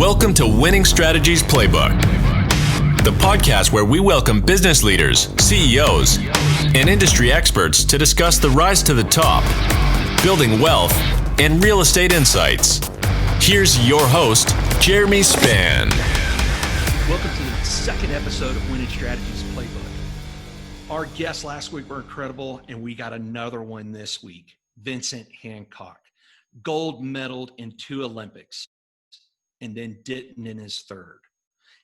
Welcome to Winning Strategies Playbook, the podcast where we welcome business leaders, CEOs, and industry experts to discuss the rise to the top, building wealth, and real estate insights. Here's your host, Jeremy Spann. Welcome to the second episode of Winning Strategies Playbook. Our guests last week were incredible, and we got another one this week, Vincent Hancock, gold medaled in 2 Olympics, and then didn't in his 3rd.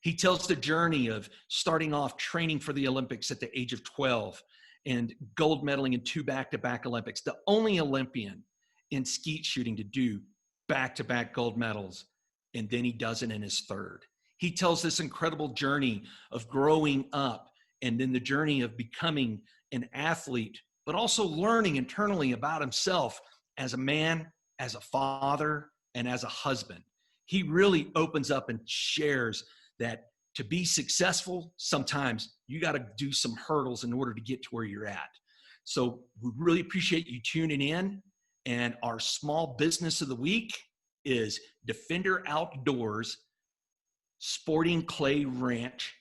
He tells the journey of starting off training for the Olympics at the age of 12 and gold medaling in 2 back-to-back Olympics, the only Olympian in skeet shooting to do back-to-back gold medals, and then he does it in his 3rd. He tells this incredible journey of growing up and then the journey of becoming an athlete, but also learning internally about himself as a man, as a father, and as a husband. He really opens up and shares that to be successful, sometimes you got to do some hurdles in order to get to where you're at. So we really appreciate you tuning in. And our small business of the week is Defender Outdoors Sporting Clay Ranch.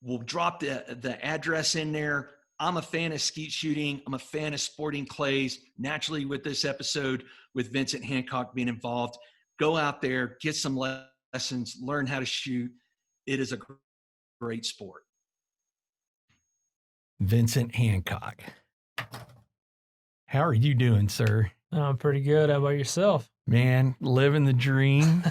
We'll drop the address in there. I'm a fan of skeet shooting. I'm a fan of sporting clays. Naturally, with this episode, with Vincent Hancock being involved, go out there, get some lessons, learn how to shoot. It is a great sport. Vincent Hancock. How are you doing, sir? I'm pretty good. How about yourself? Man, living the dream,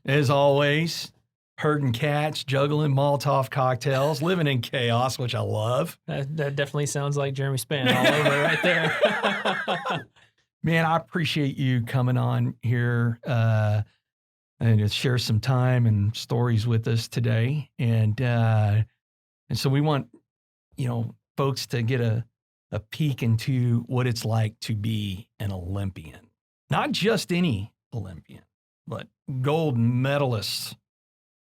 as always. Herding cats, juggling Molotov cocktails, living in chaos, which I love. That definitely sounds like Jeremy Spann all over right there. Man, I appreciate you coming on here and to share some time and stories with us today. And so we want, folks to get a peek into what it's like to be an Olympian. Not just any Olympian, but gold medalist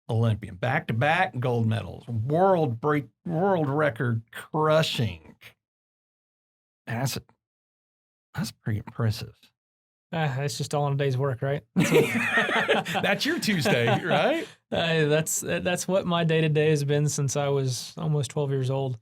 Olympian. Back-to-back gold medals. World record crushing. And that's pretty impressive. It's just all in a day's work, right? That's your Tuesday, right? That's what my day-to-day has been since I was almost 12 years old.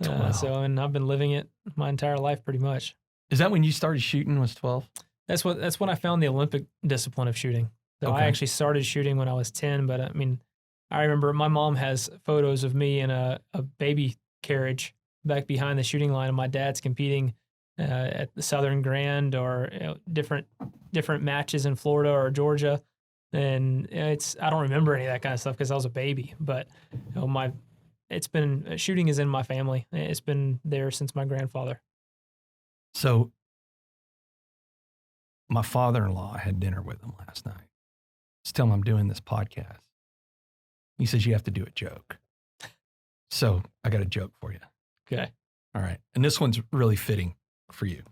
And I've been living it my entire life pretty much. Is that when you started shooting, was 12? That's when I found the Olympic discipline of shooting. So Okay. I actually started shooting when I was 10, but I remember my mom has photos of me in a baby carriage back behind the shooting line, and my dad's competing at the Southern Grand or different matches in Florida or Georgia. And I don't remember any of that kind of stuff because I was a baby, but shooting is in my family. It's been there since my grandfather. So my father-in-law had dinner with him last night. Just tell him I'm doing this podcast. He says, you have to do a joke. So I got a joke for you. Okay. All right. And this one's really fitting for you.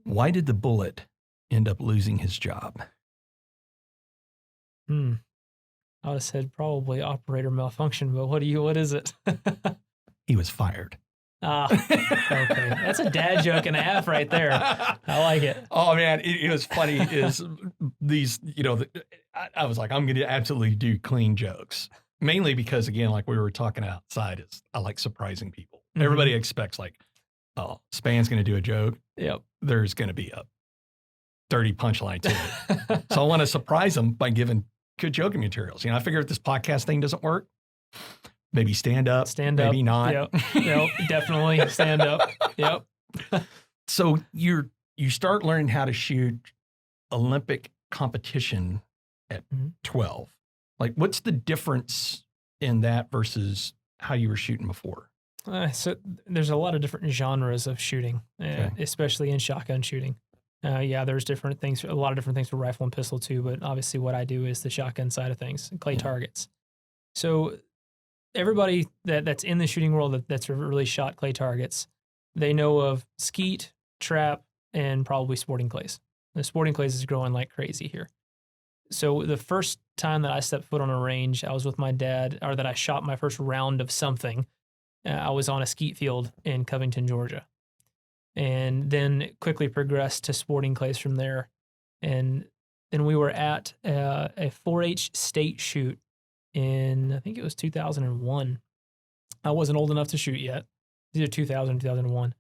Why did the bullet end up losing his job? I would have said probably operator malfunction, but what is it? He was fired. Okay. That's a dad joke and a half right there. I like it. Oh man, it was funny is these, I was like, I'm going to absolutely do clean jokes. Mainly because again, like we were talking outside, is I like surprising people. Mm-hmm. Everybody expects like, oh, Spann's going to do a joke. Yep. There's going to be a dirty punchline to it. So I want to surprise them by giving good joking materials. I figure if this podcast thing doesn't work, maybe stand up, maybe not. Yep, definitely stand up. Yep. So you start learning how to shoot Olympic competition at 12. Like, what's the difference in that versus how you were shooting before? So there's a lot of different genres of shooting, especially in shotgun shooting. There's different things, a lot of different things for rifle and pistol too, but obviously what I do is the shotgun side of things, clay targets. So everybody that's in the shooting world that's really shot clay targets, they know of skeet, trap, and probably sporting clays. The sporting clays is growing like crazy here. So the first time that I stepped foot on a range, I was with my dad, or that I shot my first round of something. I was on a skeet field in Covington, Georgia. And then quickly progressed to sporting clays from there. And and we were at a 4-H state shoot in, I think it was 2001. I wasn't old enough to shoot yet. Either 2000 or 2001.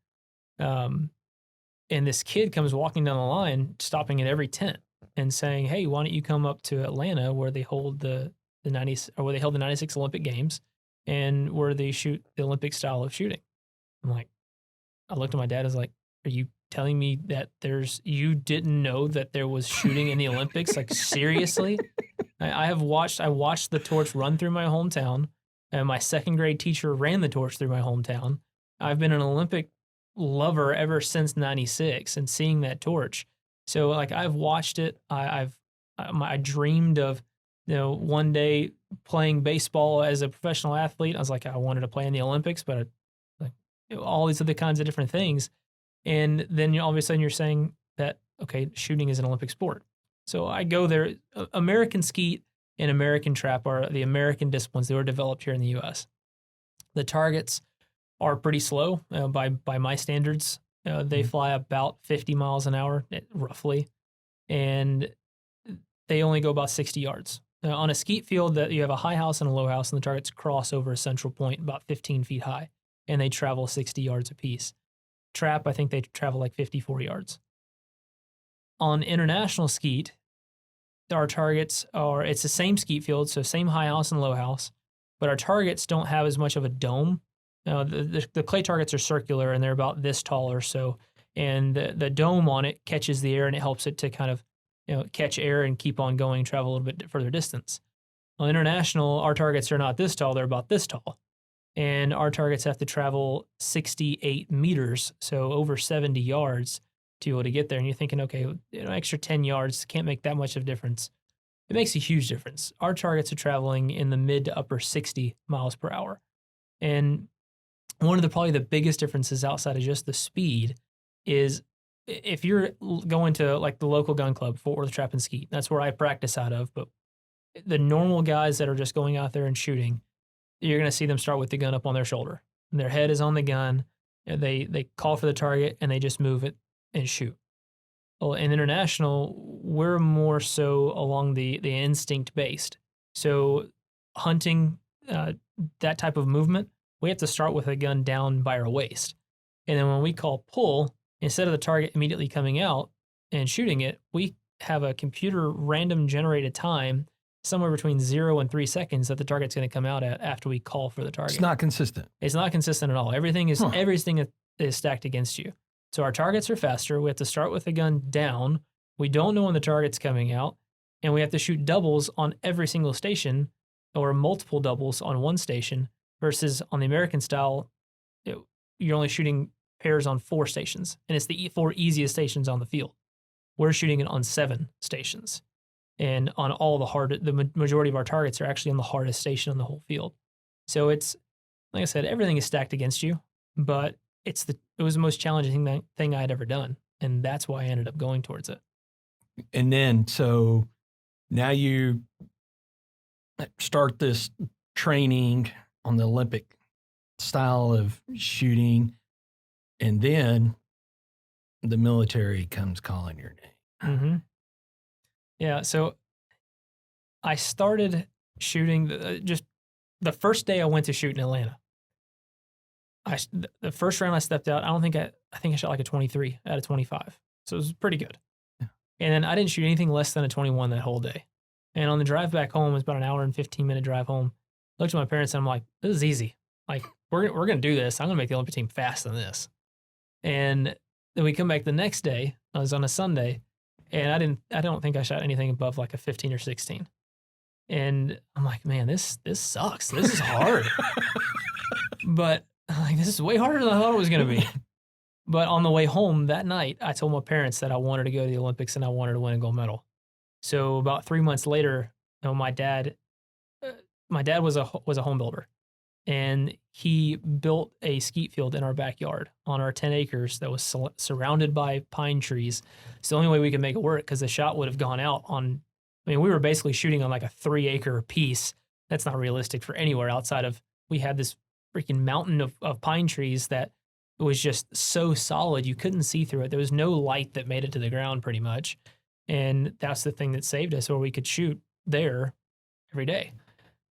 And this kid comes walking down the line, stopping at every tent and saying, "Hey, why don't you come up to Atlanta where they hold the 90s, or where they held the 96 Olympic Games, and where they shoot the Olympic style of shooting?" I'm like, I looked at my dad. I was like, "Are you telling me that you didn't know that there was shooting in the Olympics? Like, seriously?" I watched the torch run through my hometown, and my second grade teacher ran the torch through my hometown. I've been an Olympic lover ever since 96 and seeing that torch. So like, I've watched it. I dreamed of, one day playing baseball as a professional athlete. I was like, I wanted to play in the Olympics, but all these other kinds of different things. And then all of a sudden you're saying that, okay, shooting is an Olympic sport. So I go there. American skeet and American trap are the American disciplines that were developed here in the U.S. The targets are pretty slow by my standards. They fly about 50 miles an hour, roughly, and they only go about 60 yards. On a skeet field, that you have a high house and a low house, and the targets cross over a central point about 15 feet high, and they travel 60 yards apiece. Trap, I think they travel like 54 yards. On international skeet, our targets it's the same skeet field, so same high house and low house, but our targets don't have as much of a dome. The clay targets are circular, and they're about this tall or so, and the dome on it catches the air, and it helps it to kind of catch air and keep on going, travel a little bit further distance. On international, our targets are not this tall, they're about this tall, and our targets have to travel 68 meters, so over 70 yards to be able to get there. And you're thinking, okay, extra 10 yards can't make that much of a difference. It makes a huge difference. Our targets are traveling in the mid to upper 60 miles per hour. And one of probably the biggest differences outside of just the speed is if you're going to like the local gun club, Fort Worth Trap and Skeet, that's where I practice out of. But the normal guys that are just going out there and shooting, you're going to see them start with the gun up on their shoulder. And their head is on the gun. They call for the target, and they just move it and shoot. Well, in international, we're more so along the instinct based. So hunting, that type of movement, we have to start with a gun down by our waist. And then when we call pull, instead of the target immediately coming out and shooting it, we have a computer random generated time somewhere between 0 and 3 seconds that the target's going to come out at after we call for the target. It's not consistent. It's not consistent at all. Everything is stacked against you. So our targets are faster. We have to start with the gun down. We don't know when the target's coming out, and we have to shoot doubles on every single station, or multiple doubles on one station, versus on the American style, you're only shooting pairs on 4 stations, and it's the 4 easiest stations on the field. We're shooting it on 7 stations, and on all the majority of our targets are actually on the hardest station on the whole field. So it's, like I said, everything is stacked against you, but it was the most challenging thing I had ever done, and that's why I ended up going towards it. And then, so now you start this training on the Olympic style of shooting, and then the military comes calling your name. Mm-hmm. Yeah, so I started shooting just the first day I went to shoot in Atlanta. The first round I stepped out, I think I shot like a 23 out of 25. So it was pretty good. Yeah. And then I didn't shoot anything less than a 21 that whole day. And on the drive back home, it was about an hour and 15-minute drive home. I looked at my parents and I'm like, this is easy. Like, we're going to do this. I'm going to make the Olympic team fast than this. And then we come back the next day. I was on a Sunday, and I don't think I shot anything above like a 15 or 16. And I'm like, man, this sucks. This is hard. But like, this is way harder than I thought it was going to be. But on the way home that night, I told my parents that I wanted to go to the Olympics and I wanted to win a gold medal. So about 3 months later, my dad was a home builder, and he built a skeet field in our backyard on our 10 acres that was surrounded by pine trees. It's the only way we could make it work, because the shot would have gone out on, we were basically shooting on like a 3-acre piece. That's not realistic for anywhere outside of, we had this freaking mountain of pine trees that was just so solid you couldn't see through it. There was no light that made it to the ground pretty much. And that's the thing that saved us, or we could shoot there every day.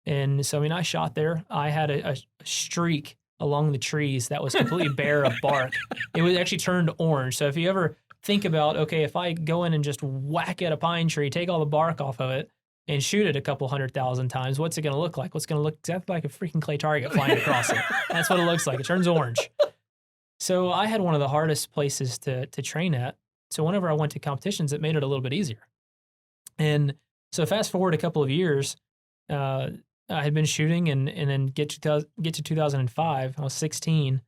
And so, I mean, I shot there. I had a streak along the trees that was completely bare of bark. It was actually turned orange. So if you ever think about, okay, if I go in and just whack at a pine tree, take all the bark off of it, and shoot it a couple 100,000 times, what's it going to look like? What's going to look exactly like a freaking clay target flying across it. That's what it looks like. It turns orange. So I had one of the hardest places to train at. So whenever I went to competitions, it made it a little bit easier. And so fast forward a couple of years, I had been shooting and then get to 2005. I was 16,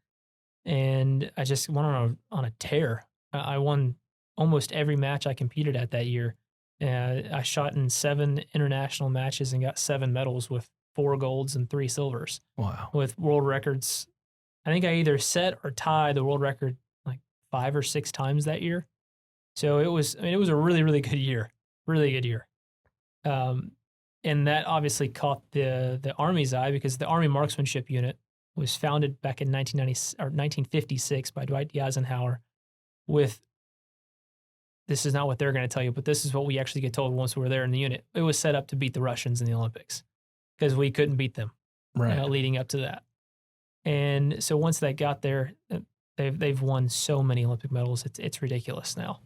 and I just went on a tear. I won almost every match I competed at that year. I shot in 7 international matches and got 7 medals with 4 golds and 3 silvers. Wow. With world records. I think I either set or tied the world record like 5 or 6 times that year. So it was a really, really good year. Really good year. And that obviously caught the Army's eye, because the Army Marksmanship Unit was founded back in 1956 by Dwight D. Eisenhower. This is not what they're going to tell you, but this is what we actually get told once we were there in the unit. It was set up to beat the Russians in the Olympics, because we couldn't beat them leading up to that. And so once they got there, they've won so many Olympic medals. It's ridiculous now.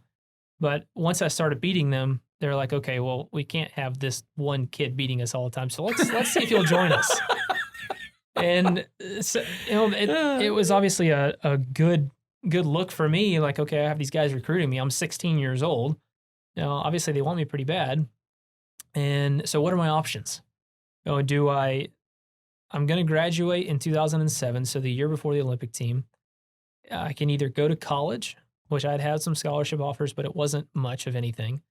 But once I started beating them, they're like, okay, well, we can't have this one kid beating us all the time. So let's see if he'll join us. And so, it was obviously a good look for me. Like, okay, I have these guys recruiting me. I'm 16 years old. Now, obviously they want me pretty bad. And so what are my options? I'm going to graduate in 2007. So the year before the Olympic team. I can either go to college, which I'd had some scholarship offers, but it wasn't much of anything.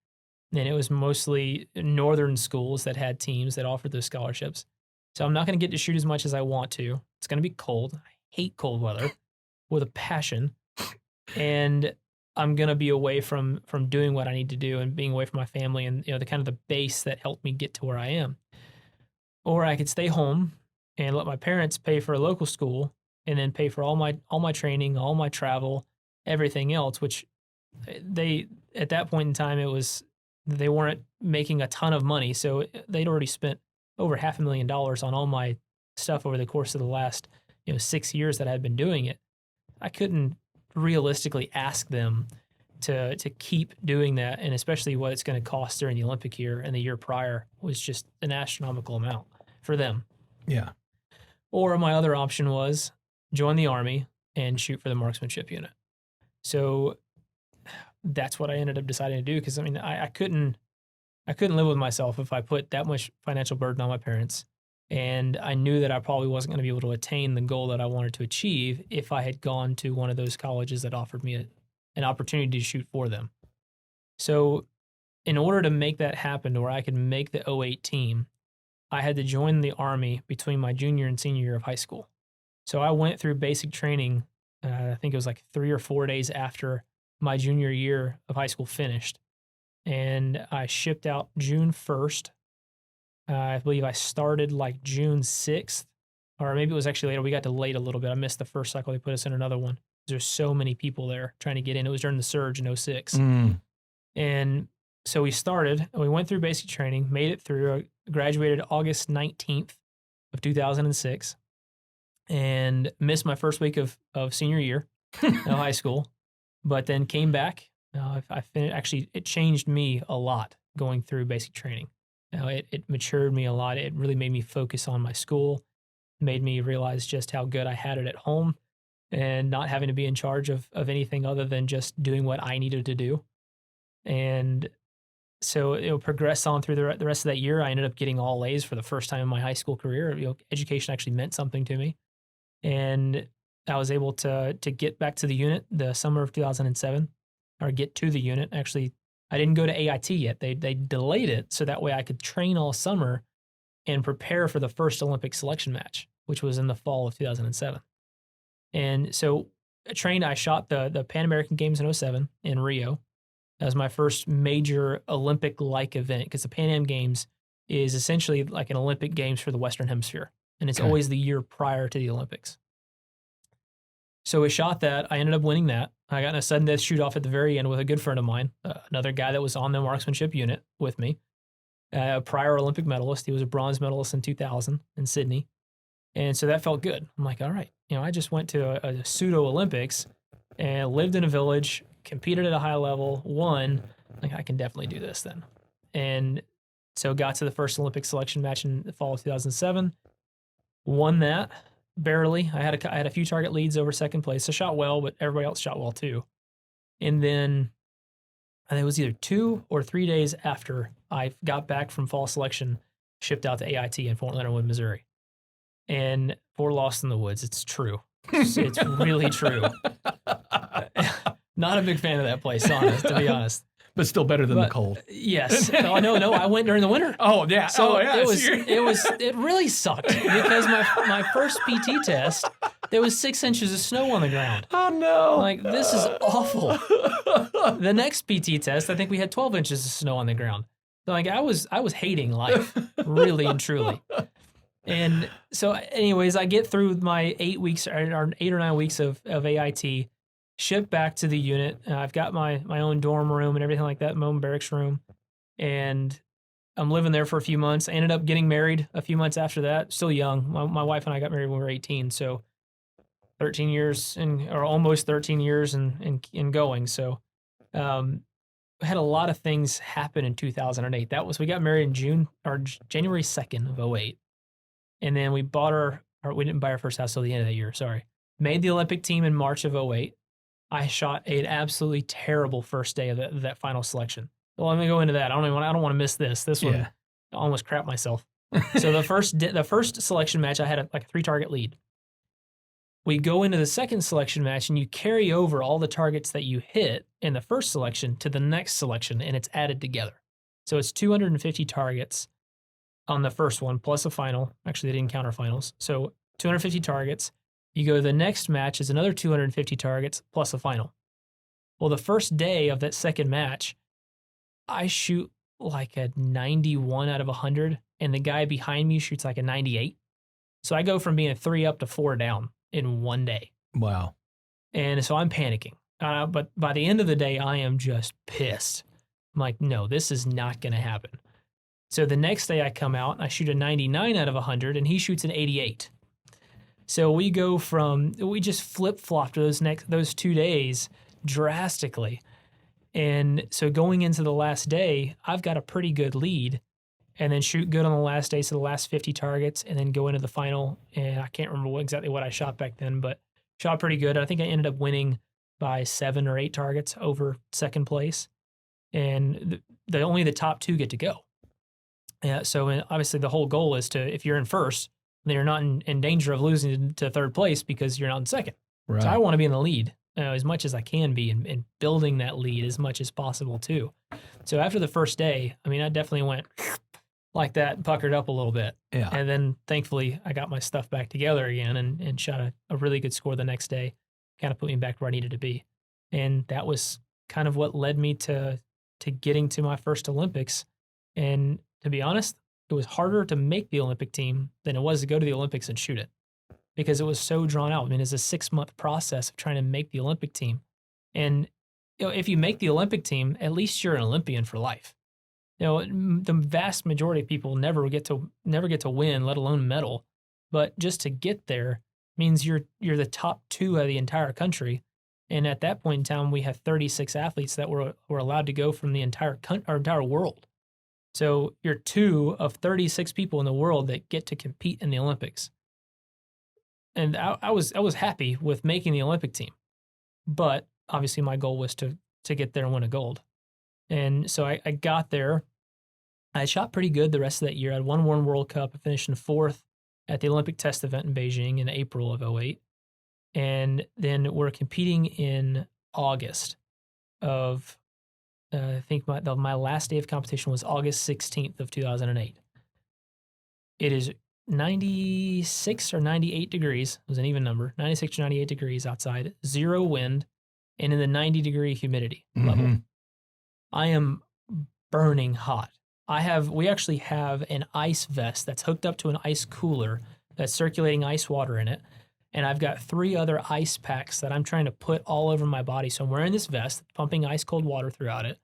And it was mostly northern schools that had teams that offered those scholarships. So I'm not going to get to shoot as much as I want to. It's going to be cold. I hate cold weather with a passion. And I'm going to be away from doing what I need to do and being away from my family and, the kind of the base that helped me get to where I am. Or I could stay home and let my parents pay for a local school and then pay for all my training, all my travel, everything else, which they, at that point in time, they weren't making a ton of money. So they'd already spent over $500,000 on all my stuff over the course of the last, 6 years that I'd been doing it. I couldn't realistically ask them to keep doing that, and especially what it's going to cost during the Olympic year and the year prior was just an astronomical amount for them. Yeah. Or my other option was join the Army and shoot for the marksmanship unit. So that's what I ended up deciding to do, because I couldn't live with myself if I put that much financial burden on my parents. And I knew that I probably wasn't going to be able to attain the goal that I wanted to achieve if I had gone to one of those colleges that offered me an opportunity to shoot for them. So in order to make that happen, where I could make the 08 team, I had to join the Army between my junior and senior year of high school. So I went through basic training, I think it was like 3 or 4 days after my junior year of high school finished. And I shipped out June 1st. I believe I started like June 6th, or maybe it was actually later. We got delayed a little bit. I missed the first cycle. They put us in another one. There's so many people there trying to get in. It was during the surge in 06. And so we started, and we went through basic training, made it through. I graduated August 19th of 2006, and missed my first week of senior year of high school, but then came back. Actually, it changed me a lot going through basic training. It matured me a lot. It really made me focus on my school, made me realize just how good I had it at home and not having to be in charge of anything other than just doing what I needed to do. And so it progressed on through the rest of that year. I ended up getting all A's for the first time in my high school career. Education actually meant something to me. And I was able to get back to the unit the summer of 2007, or get to the unit. Actually, I didn't go to AIT yet. They delayed it so that way I could train all summer and prepare for the first Olympic selection match, which was in the fall of 2007. And so I shot the Pan American Games in 07 in Rio. That was my first major Olympic-like event, because the Pan Am Games is essentially like an Olympic Games for the Western Hemisphere. And it's always the year prior to the Olympics. So we shot that. I ended up winning that. I got in a sudden death shoot off at the very end with a good friend of mine, another guy that was on the marksmanship unit with me, a prior Olympic medalist. He was a bronze medalist in 2000 in Sydney. And so that felt good. I'm like, all right, I just went to a pseudo Olympics and lived in a village, competed at a high level, won. Like, I can definitely do this then. And so got to the first Olympic selection match in the fall of 2007, won that barely. I had a few target leads over second place. I shot well, but everybody else shot well too. And then I think it was either 2 or 3 days after I got back from fall selection, shipped out to AIT in Fort Leonard Wood, Missouri. And for Lost in the Woods, it's true. It's really true. Not a big fan of that place, to be honest. But still better than the cold. Yes. Oh, no, I went during the winter. Oh, yeah. So it really sucked because my first PT test, there was 6 inches of snow on the ground. Oh, no. Like, this is awful. The next PT test, I think we had 12 inches of snow on the ground. So, like, I was hating life, really and truly. And so anyways, I get through my 8 weeks or 8 or 9 weeks of AIT, shipped back to the unit. I've got my own dorm room and everything like that, my own barracks room. And I'm living there for a few months. I ended up getting married a few months after that, still young. My wife and I got married when we were 18. So 13 years or almost 13 years and going. So, had a lot of things happen in 2008. We got married in January 2nd of 2008. And then we we didn't buy our first house till the end of that year, sorry. Made the Olympic team in March of 2008. I shot an absolutely terrible first day of that final selection. Well, let me go into that. I don't want to miss this. This one, I almost crapped myself. So the first selection match, I had a 3-target lead. We go into the second selection match, and you carry over all the targets that you hit in the first selection to the next selection, and it's added together. So it's 250 targets on the first one, plus a final. Actually, they didn't count our finals. So 250 targets. You go to the next match is another 250 targets, plus a final. Well, the first day of that second match, I shoot like a 91 out of 100, and the guy behind me shoots like a 98. So I go from being a 3 up to 4 down in one day. Wow. And so I'm panicking. But by the end of the day, I am just pissed. I'm like, no, this is not going to happen. So the next day I come out, I shoot a 99 out of 100, and he shoots an 88. So we just flip-flopped those 2 days drastically. And so going into the last day, I've got a pretty good lead, and then shoot good on the last day, so the last 50 targets, and then go into the final. And I can't remember exactly what I shot back then, but shot pretty good. I think I ended up winning by 7 or 8 targets over second place. And only the top 2 get to go. Yeah, so obviously the whole goal is if you're in first, then you're not in danger of losing to third place because you're not in second. Right. So I want to be in the lead as much as I can be and building that lead as much as possible too. So after the first day, I definitely went like that and puckered up a little bit. Yeah. And then thankfully I got my stuff back together again and shot a really good score the next day, kind of put me back where I needed to be. And that was kind of what led me to getting to my first Olympics. And to be honest, it was harder to make the Olympic team than it was to go to the Olympics and shoot it because it was so drawn out. It's a 6-month process of trying to make the Olympic team. And if you make the Olympic team, at least you're an Olympian for life. The vast majority of people never get to win, let alone medal. But just to get there means you're the top 2 of the entire country. And at that point in time, we have 36 athletes that were allowed to go from the entire world. So you're 2 of 36 people in the world that get to compete in the Olympics. And I was happy with making the Olympic team. But obviously my goal was to get there and win a gold. And so I got there. I shot pretty good the rest of that year. I had one World Cup. I finished in 4th at the Olympic test event in Beijing in April of 2008. And then we're competing in August of I think my last day of competition was August 16th of 2008. It is 96 or 98 degrees. It was an even number. 96 or 98 degrees outside, 0 wind, and in the 90-degree humidity level. I am burning hot. We actually have an ice vest that's hooked up to an ice cooler that's circulating ice water in it. And I've got 3 other ice packs that I'm trying to put all over my body. So I'm wearing this vest, pumping ice cold water throughout it.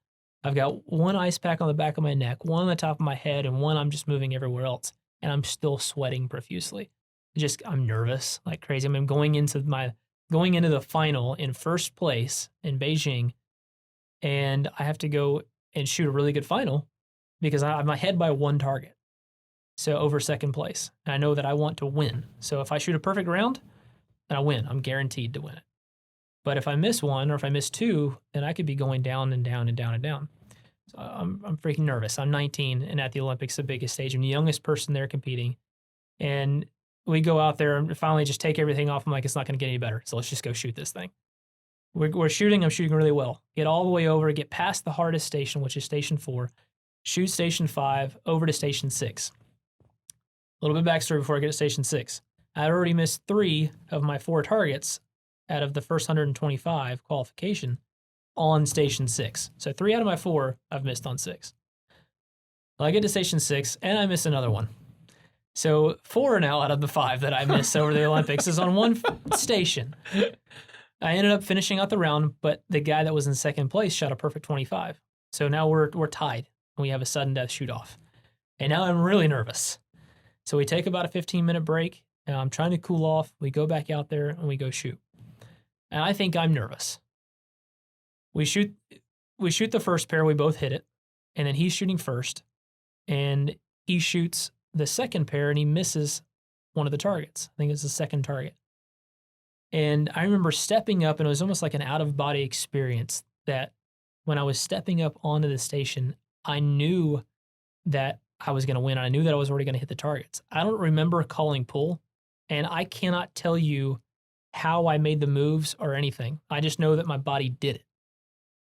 I've got 1 ice pack on the back of my neck, 1 on the top of my head, and 1 I'm just moving everywhere else. And I'm still sweating profusely. I'm nervous like crazy. I'm going into the final in first place in Beijing, and I have to go and shoot a really good final because I'm ahead by 1 target. So over second place. And I know that I want to win. So if I shoot a perfect round, then I win. I'm guaranteed to win it. But if I miss 1 or if I miss 2, then I could be going down and down and down and down. So I'm freaking nervous. I'm 19 and at the Olympics, the biggest stage. I'm the youngest person there competing. And we go out there and finally just take everything off. I'm like, it's not going to get any better. So let's just go shoot this thing. We're shooting. I'm shooting really well. Get all the way over, get past the hardest station, which is station 4. Shoot station 5 over to station 6. A little bit backstory before I get to station 6. I had already missed 3 of my 4 targets out of the first 125 qualification on station 6. So 3 out of my 4 I've missed on 6. Well, I get to station 6 and I miss another one. So 4 now out of the 5 that I missed over the Olympics is on 1 station. I ended up finishing out the round, but the guy that was in second place shot a perfect 25. So now we're tied and we have a sudden death shoot off. And now I'm really nervous. So we take about a 15-minute break. And I'm trying to cool off. We go back out there and we go shoot. And I think I'm nervous. We shoot the first pair. We both hit it. And then he's shooting first. And he shoots the second pair and he misses one of the targets. I think it's the second target. And I remember stepping up, and it was almost like an out-of-body experience that when I was stepping up onto the station, I knew that I was going to win. I knew that I was already going to hit the targets. I don't remember calling pull, and I cannot tell you how I made the moves or anything. I just know that my body did it.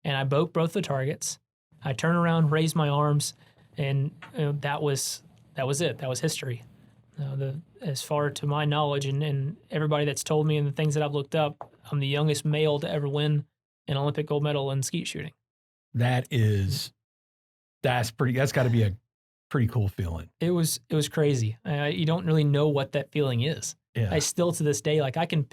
And I broke both the targets. I turned around, raised my arms, and that was it. That was history. As far to my knowledge and everybody that's told me and the things that I've looked up, I'm the youngest male to ever win an Olympic gold medal in skeet shooting. That's got to be a pretty cool feeling. It was crazy. You don't really know what that feeling is. Yeah. I still to this day, like I can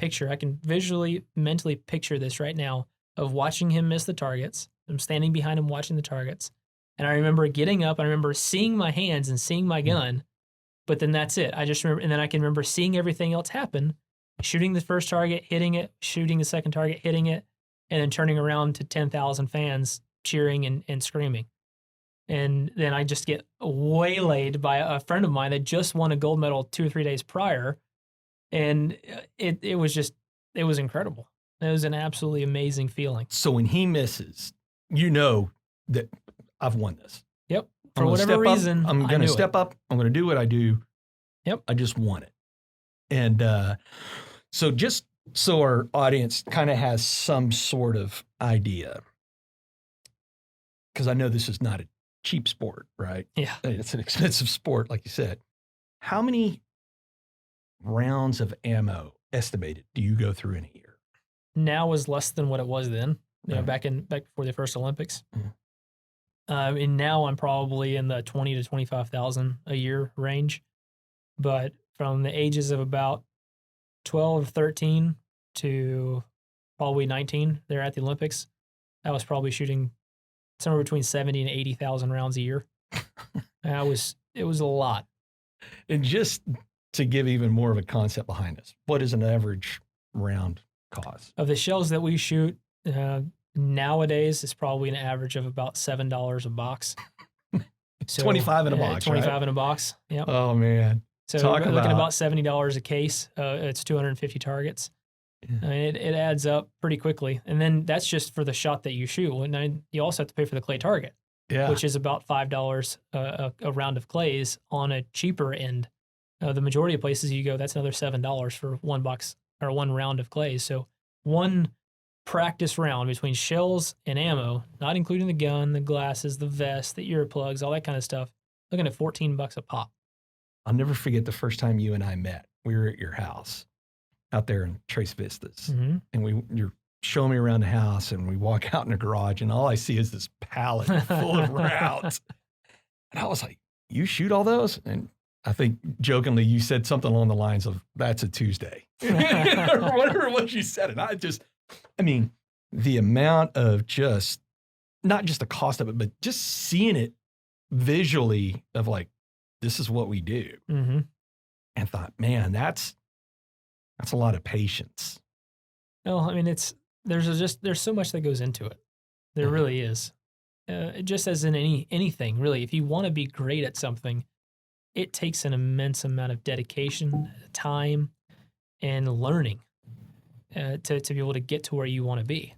visually, mentally picture this right now of watching him miss the targets. I'm standing behind him watching the targets. And I remember getting up, I remember seeing my hands and seeing my gun, but then that's it. I just remember, and then I can remember seeing everything else happen, shooting the first target, hitting it, shooting the second target, hitting it, and then turning around to 10,000 fans cheering and screaming. And then I just get waylaid by a friend of mine that just won a gold medal 2 or 3 days prior. And it was incredible. It was an absolutely amazing feeling. So when he misses, you know that I've won this. Yep. For whatever reason, I'm going to step up. I'm going to do what I do. Yep. I just won it. And so just so our audience kind of has some sort of idea, because I know this is not a cheap sport, right? Yeah. It's an expensive sport, like you said. How many rounds of ammo estimated do you go through in a year? Now is less than what it was then, back before the first Olympics. And now I'm probably in the 20 to 25,000 a year range. But from the ages of about 12, 13 to probably 19 there at the Olympics, I was probably shooting somewhere between 70 and 80,000 rounds a year. It was a lot. And just to give even more of a concept behind this, what is an average round cost? Of the shells that we shoot, nowadays it's probably an average of about $7 a box. So, 25 in a box, 25 right? in a box. Yep. Oh man. So we're looking at about $70 a case. It's 250 targets. Yeah. I mean, it adds up pretty quickly. And then that's just for the shot that you shoot. And then you also have to pay for the clay target, which is about $5 a round of clays on a cheaper end. The majority of places you go, that's another $7 for one box or one round of clays. So one practice round between shells and ammo, not including the gun, the glasses, the vest, the earplugs, all that kind of stuff, looking at $14 a pop. I'll never forget the first time you and I met. We were at your house out there in Tres Vistas, and you're showing me around the house, and we walk out in the garage, and all I see is this pallet full of rounds. And I was like, "You shoot all those?" And I think jokingly you said something along the lines of, that's a Tuesday. Or whatever it was you said. And I mean, the amount of not just the cost of it, but just seeing it visually of like, this is what we do. Mm-hmm. And thought, man, that's a lot of patience. No, I mean, there's so much that goes into it. There really is. Just as in anything, really, if you want to be great at something, it takes an immense amount of dedication, time, and learning to be able to get to where you want to be.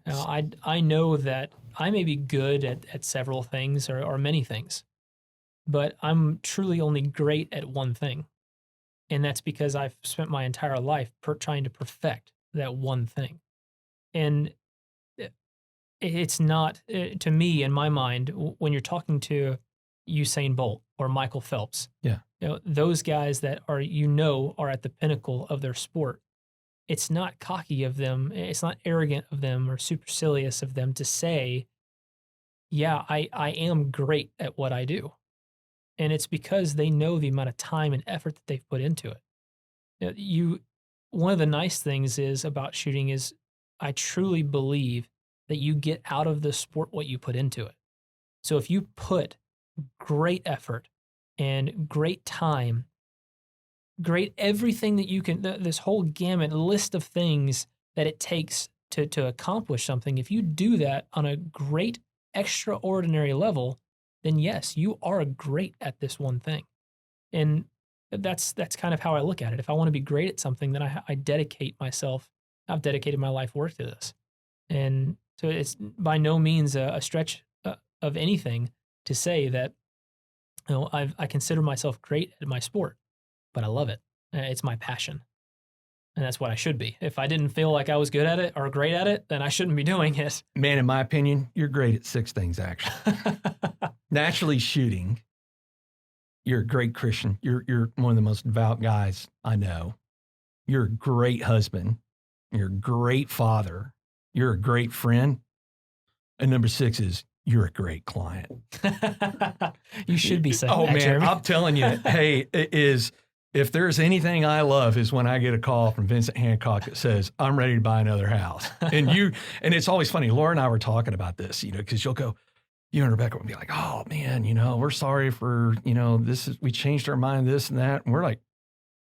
Now, I know that I may be good at several things or many things, but I'm truly only great at one thing. And that's because I've spent my entire life trying to perfect that one thing. And it's not, to me, in my mind, when you're talking to Usain Bolt or Michael Phelps, those guys that are at the pinnacle of their sport, it's not cocky of them, it's not arrogant of them or supercilious of them to say, yeah, I am great at what I do. And it's because they know the amount of time and effort that they've put into it. One of the nice things about shooting is I truly believe that you get out of the sport what you put into it. So if you put great effort and great time, great everything that you can, this whole gamut list of things that it takes to accomplish something, if you do that on a great extraordinary level, then yes, you are great at this one thing. And that's kind of how I look at it. If I want to be great at something, then I dedicate myself. I've dedicated my life work to this. And so it's by no means a stretch of anything to say that I consider myself great at my sport, but I love it. It's my passion. And that's what I should be. If I didn't feel like I was good at it or great at it, then I shouldn't be doing it. Man, in my opinion, you're great at 6 things, actually. Naturally shooting. You're a great Christian. You're one of the most devout guys I know. You're a great husband. You're a great father. You're a great friend. And number 6 is you're a great client. You should be saying that, man, Jeremy. I'm telling you, hey, if there's anything I love is when I get a call from Vincent Hancock that says, I'm ready to buy another house. And it's always funny. Laura and I were talking about this, because you'll go, you and Rebecca would be like, oh man, we're sorry for, we changed our mind, this and that. And we're like,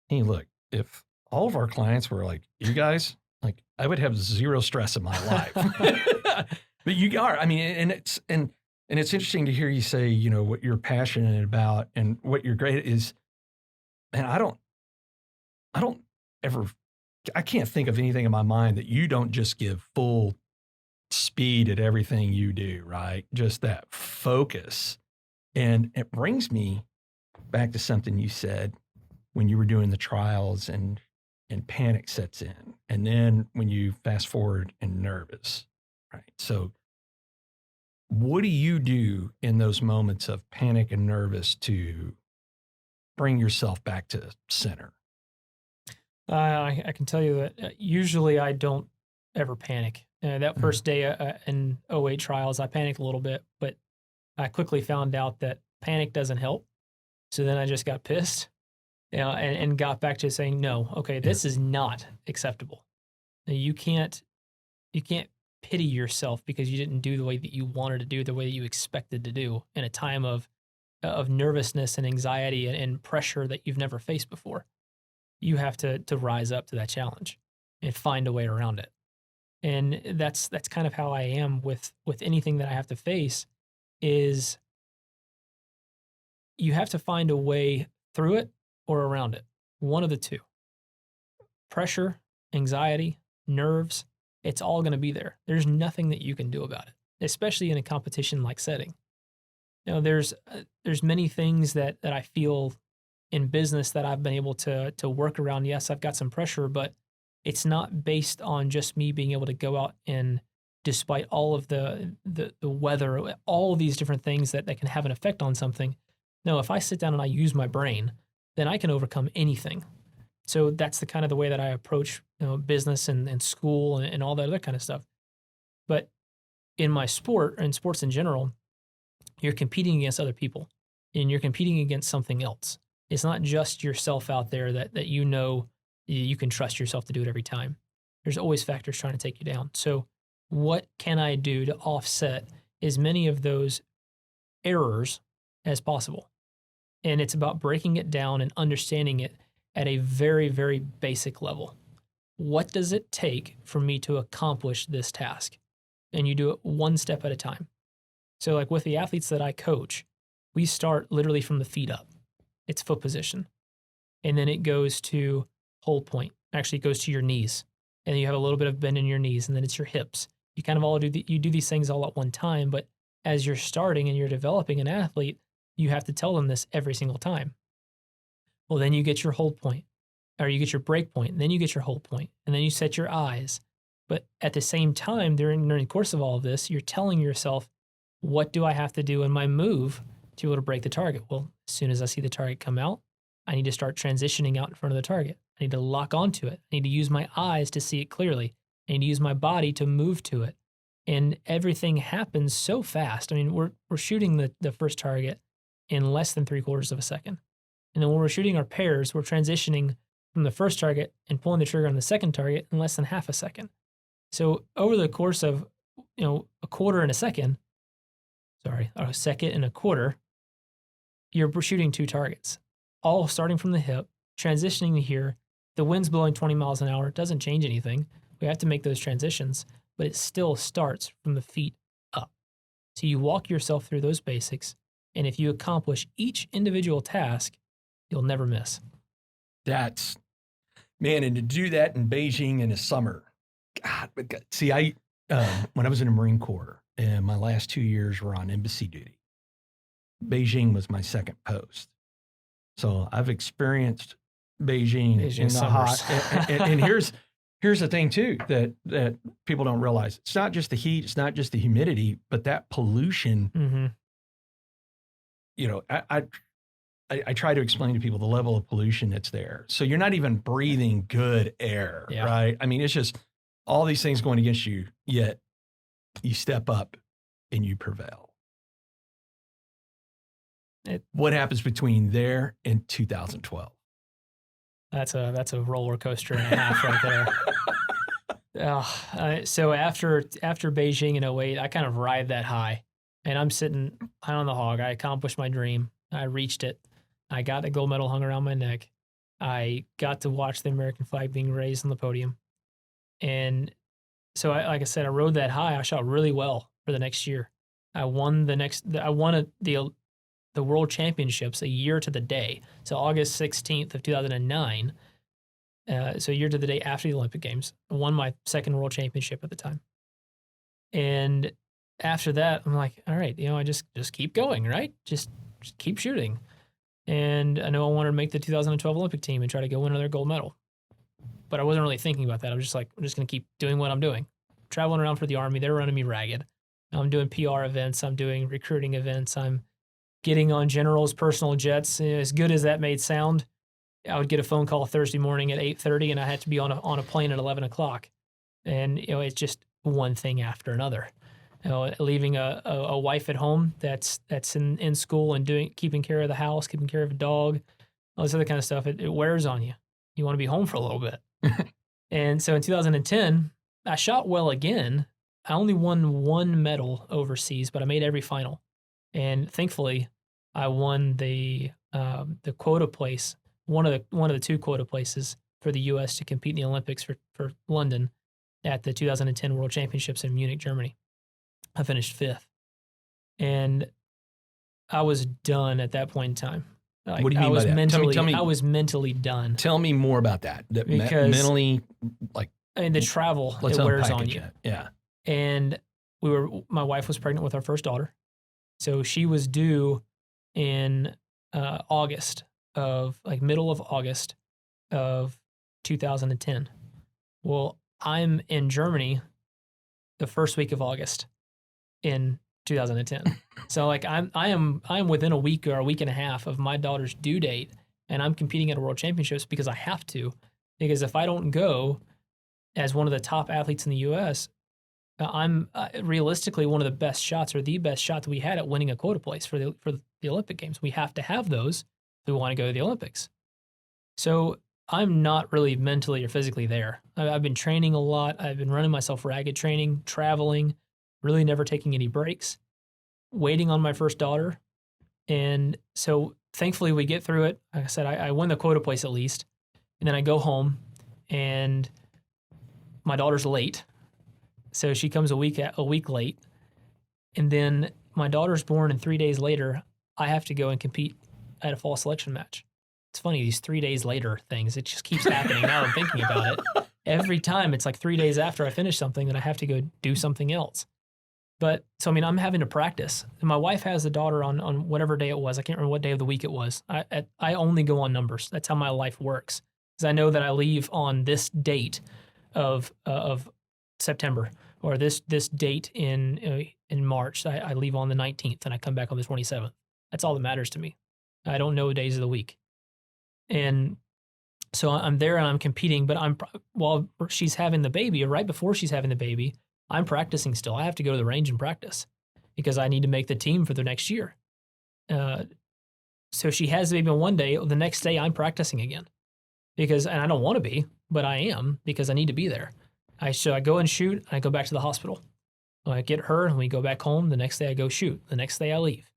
hey, look, if all of our clients were like, you guys, like I would have zero stress in my life. But you are, and it's interesting to hear you say, what you're passionate about and what you're great at is, and I can't think of anything in my mind that you don't just give full speed at everything you do, right? Just that focus. And it brings me back to something you said when you were doing the trials and panic sets in. And then when you fast forward and nervous, right? So what do you do in those moments of panic and nervous to bring yourself back to center? I can tell you that usually I don't ever panic. That first day in 08 trials, I panicked a little bit, but I quickly found out that panic doesn't help. So then I just got pissed, and got back to saying, no, okay, this is not acceptable. You can't pity yourself because you didn't do the way that you wanted to do, the way that you expected to do in a time of nervousness and anxiety and pressure that you've never faced before. You have to rise up to that challenge and find a way around it. And that's kind of how I am with anything that I have to face is you have to find a way through it or around it. One of the two. Pressure, anxiety, nerves, it's all going to be there. There's nothing that you can do about it, especially in a competition-like setting. There's many things that I feel in business that I've been able to work around. Yes, I've got some pressure, but it's not based on just me being able to go out and, despite all of the weather, all of these different things that can have an effect on something. No, if I sit down and I use my brain, then I can overcome anything. So that's the kind of the way that I approach business and school and all that other kind of stuff. But in my sport and sports in general, you're competing against other people and you're competing against something else. It's not just yourself out there that you can trust yourself to do it every time. There's always factors trying to take you down. So what can I do to offset as many of those errors as possible? And it's about breaking it down and understanding it at a very, very basic level. What does it take for me to accomplish this task? And you do it one step at a time. So like with the athletes that I coach, we start literally from the feet up. It's foot position. And then it goes to hold point. Actually, it goes to your knees. And you have a little bit of bend in your knees, and then it's your hips. You kind of all do you do these things all at one time, but as you're starting and you're developing an athlete, you have to tell them this every single time. Well, then you get your hold point, or you get your break point, and then you get your hold point, and then you set your eyes. But at the same time, during the course of all of this, you're telling yourself, what do I have to do in my move to be able to break the target? Well, as soon as I see the target come out, I need to start transitioning out in front of the target. I need to lock onto it. I need to use my eyes to see it clearly. I need to use my body to move to it. And everything happens so fast. I mean, we're shooting the first target in less than 3/4 of a second. And then when we're shooting our pairs, we're transitioning from the first target and pulling the trigger on the second target in less than half a second. So over the course of, a quarter and a second, a second and a quarter, you're shooting 2 targets, all starting from the hip, transitioning to here. The wind's blowing 20 miles an hour. It doesn't change anything. We have to make those transitions, but it still starts from the feet up. So you walk yourself through those basics, and if you accomplish each individual task, you'll never miss. And to do that in Beijing in the summer, see, when I was in the Marine Corps, and my last 2 years were on embassy duty, Beijing was my second post. So I've experienced Beijing in the hot. And here's the thing too that people don't realize. It's not just the heat, it's not just the humidity, but that pollution. Mm-hmm. I try to explain to people the level of pollution that's there. So you're not even breathing good air, right? I mean, it's just all these things going against you, yet you step up and you prevail. What happens between there and 2012? That's a roller coaster and a half right there. So after Beijing in 2008, I kind of ride that high, and I'm sitting high on the hog. I accomplished my dream. I reached it. I got the gold medal hung around my neck. I got to watch the American flag being raised on the podium. And so, like I said, I rode that high. I shot really well for the next year. I won the World Championships a year to the day. So August 16th of 2009. So a year to the day after the Olympic Games. I won my second World Championship at the time. And after that, I'm like, all right, I just keep going, right? Just keep shooting. And I know I wanted to make the 2012 Olympic team and try to go win another gold medal. But I wasn't really thinking about that. I'm just going to keep doing what I'm doing. Traveling around for the Army, they're running me ragged. I'm doing PR events. I'm doing recruiting events. I'm getting on generals' personal jets. As good as that made sound, I would get a phone call Thursday morning at 8:30, and I had to be on a plane at 11 o'clock. And it's just one thing after another. Leaving a wife at home that's in school and keeping care of the house, keeping care of a dog, all this other kind of stuff. It wears on you. You want to be home for a little bit. And so in 2010, I shot well again. I only won 1 medal overseas, but I made every final. And thankfully, I won the quota place, one of the 2 quota places for the U.S. to compete in the Olympics for London at the 2010 World Championships in Munich, Germany. I finished 5th, and I was done at that point in time. What do you mean by that? Tell me, I was mentally done. Tell me more about that. Because mentally, the travel, it wears on you. Yeah. And my wife was pregnant with our first daughter. So she was due in August middle of August of 2010. Well, I'm in Germany the first week of August in 2010. So I am within a week or a week and a half of my daughter's due date, and I'm competing at a World Championships because I have to. Because if I don't go as one of the top athletes in the U.S., I'm realistically one of the best shots, or the best shot that we had at winning a quota place for the Olympic Games. We have to have those we want to go to the Olympics. So I'm not really mentally or physically there. I've been training a lot. I've been running myself ragged, training, traveling, really never taking any breaks, waiting on my first daughter. And so thankfully we get through it. Like I said, I win the quota place at least. And then I go home and my daughter's late. So she comes a week late. And then my daughter's born, and 3 days later, I have to go and compete at a fall selection match. It's funny, these 3 days later things, it just keeps happening now I'm thinking about it. Every time it's like 3 days after I finish something that I have to go do something else. But so, I mean, I'm having to practice. And my wife has the daughter on whatever day it was. I can't remember what day of the week it was. I only go on numbers. That's how my life works. Because I know that I leave on this date of September, or this date in March. I leave on the 19th and I come back on the 27th. That's all that matters to me. I don't know days of the week. And so I'm there and I'm competing, but while she's having the baby, or right before she's having the baby, I'm practicing still. I have to go to the range and practice because I need to make the team for the next year. So she has the baby on one day. The next day I'm practicing again and I don't want to be, but I am because I need to be there. So I go and shoot, and I go back to the hospital. I get her, and we go back home. The next day I go shoot. The next day I leave.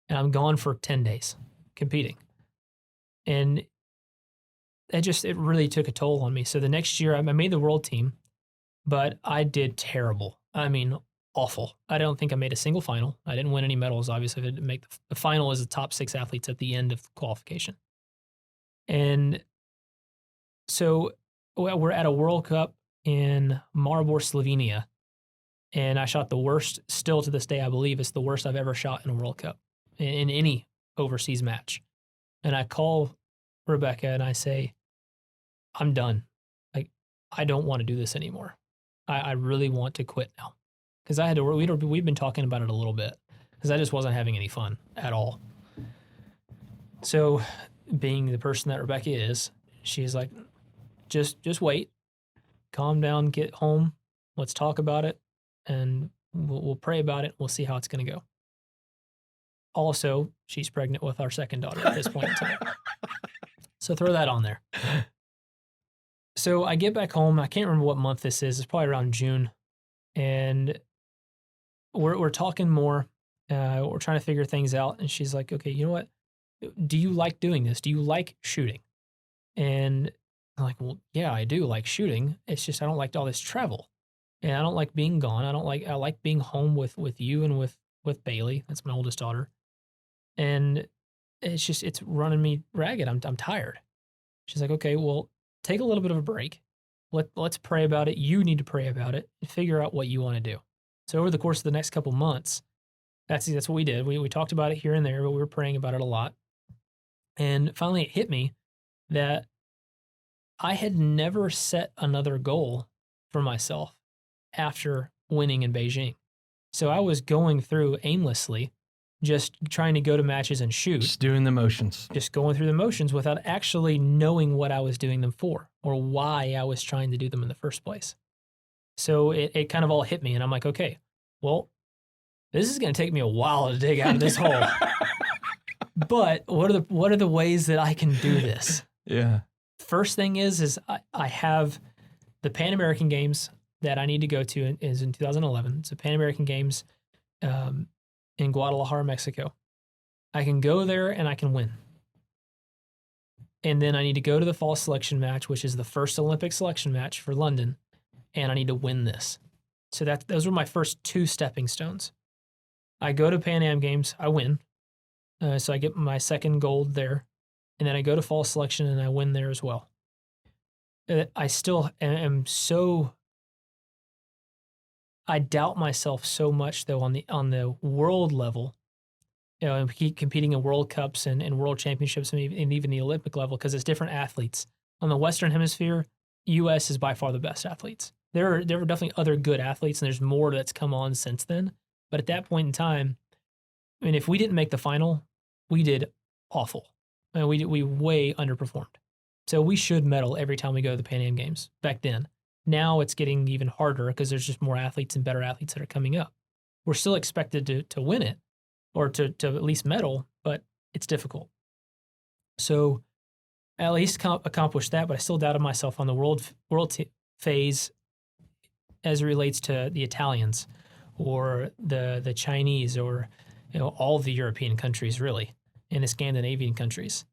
And I'm gone for 10 days competing. And it really took a toll on me. So the next year I made the world team, but I did terrible. I mean, awful. I don't think I made a single final. I didn't win any medals, obviously. I didn't make the final as the top 6 athletes at the end of qualification. And so we're at a World Cup in Maribor, Slovenia. And I shot the worst, still to this day, I believe it's the worst I've ever shot in a World Cup, in any overseas match. And I call Rebecca and I say, I'm done. Like, I don't want to do this anymore. I really want to quit now. Because I had to, we've been talking about it a little bit, because I just wasn't having any fun at all. So, being the person that Rebecca is, she's like, just wait, calm down, get home, let's talk about it, and we'll pray about it. We'll see how it's going to go. Also, she's pregnant with our second daughter at this point in time. So throw that on there. So I get back home. I can't remember what month this is. It's probably around June. And we're talking more. We're trying to figure things out. And she's like, okay, you know what? Do you like doing this? Do you like shooting? And I'm like, well, yeah, I do like shooting. It's just I don't like all this travel. And I don't like being gone. I like being home with you and with Bailey. That's my oldest daughter. And it's running me ragged. I'm tired. She's like, okay, well, take a little bit of a break. Let's pray about it. You need to pray about it and figure out what you want to do. So over the course of the next couple months, that's what we did. We talked about it here and there, but we were praying about it a lot. And finally it hit me that I had never set another goal for myself after winning in Beijing. So I was going through aimlessly, just trying to go to matches and shoot. Just doing the motions. Just going through the motions without actually knowing what I was doing them for or why I was trying to do them in the first place. So it kind of all hit me, and I'm like, okay, well, this is going to take me a while to dig out of this hole. But what are the ways that I can do this? Yeah. First thing is I have the Pan American Games that I need to go to is in 2011. It's the Pan American Games in Guadalajara, Mexico. I can go there and I can win. And then I need to go to the fall selection match, which is the first Olympic selection match for London, and I need to win this. So those were my first 2 stepping stones. I go to Pan Am Games, I win. So I get my second gold there. And then I go to fall selection and I win there as well. I still am so... I doubt myself so much, though, on the world level. You know, and keep competing in World Cups and World Championships and even the Olympic level, because it's different athletes. On the Western Hemisphere, U.S. is by far the best athletes. There are definitely other good athletes, and there's more that's come on since then. But at that point in time, I mean, if we didn't make the final, we did awful. I mean, we way underperformed. So we should medal every time we go to the Pan Am Games back then. Now it's getting even harder because there's just more athletes and better athletes that are coming up. We're still expected to win it or to at least medal, but it's difficult. So I at least accomplished that, but I still doubted myself on the world phase as it relates to the Italians or the Chinese or all of the European countries really, and the Scandinavian countries.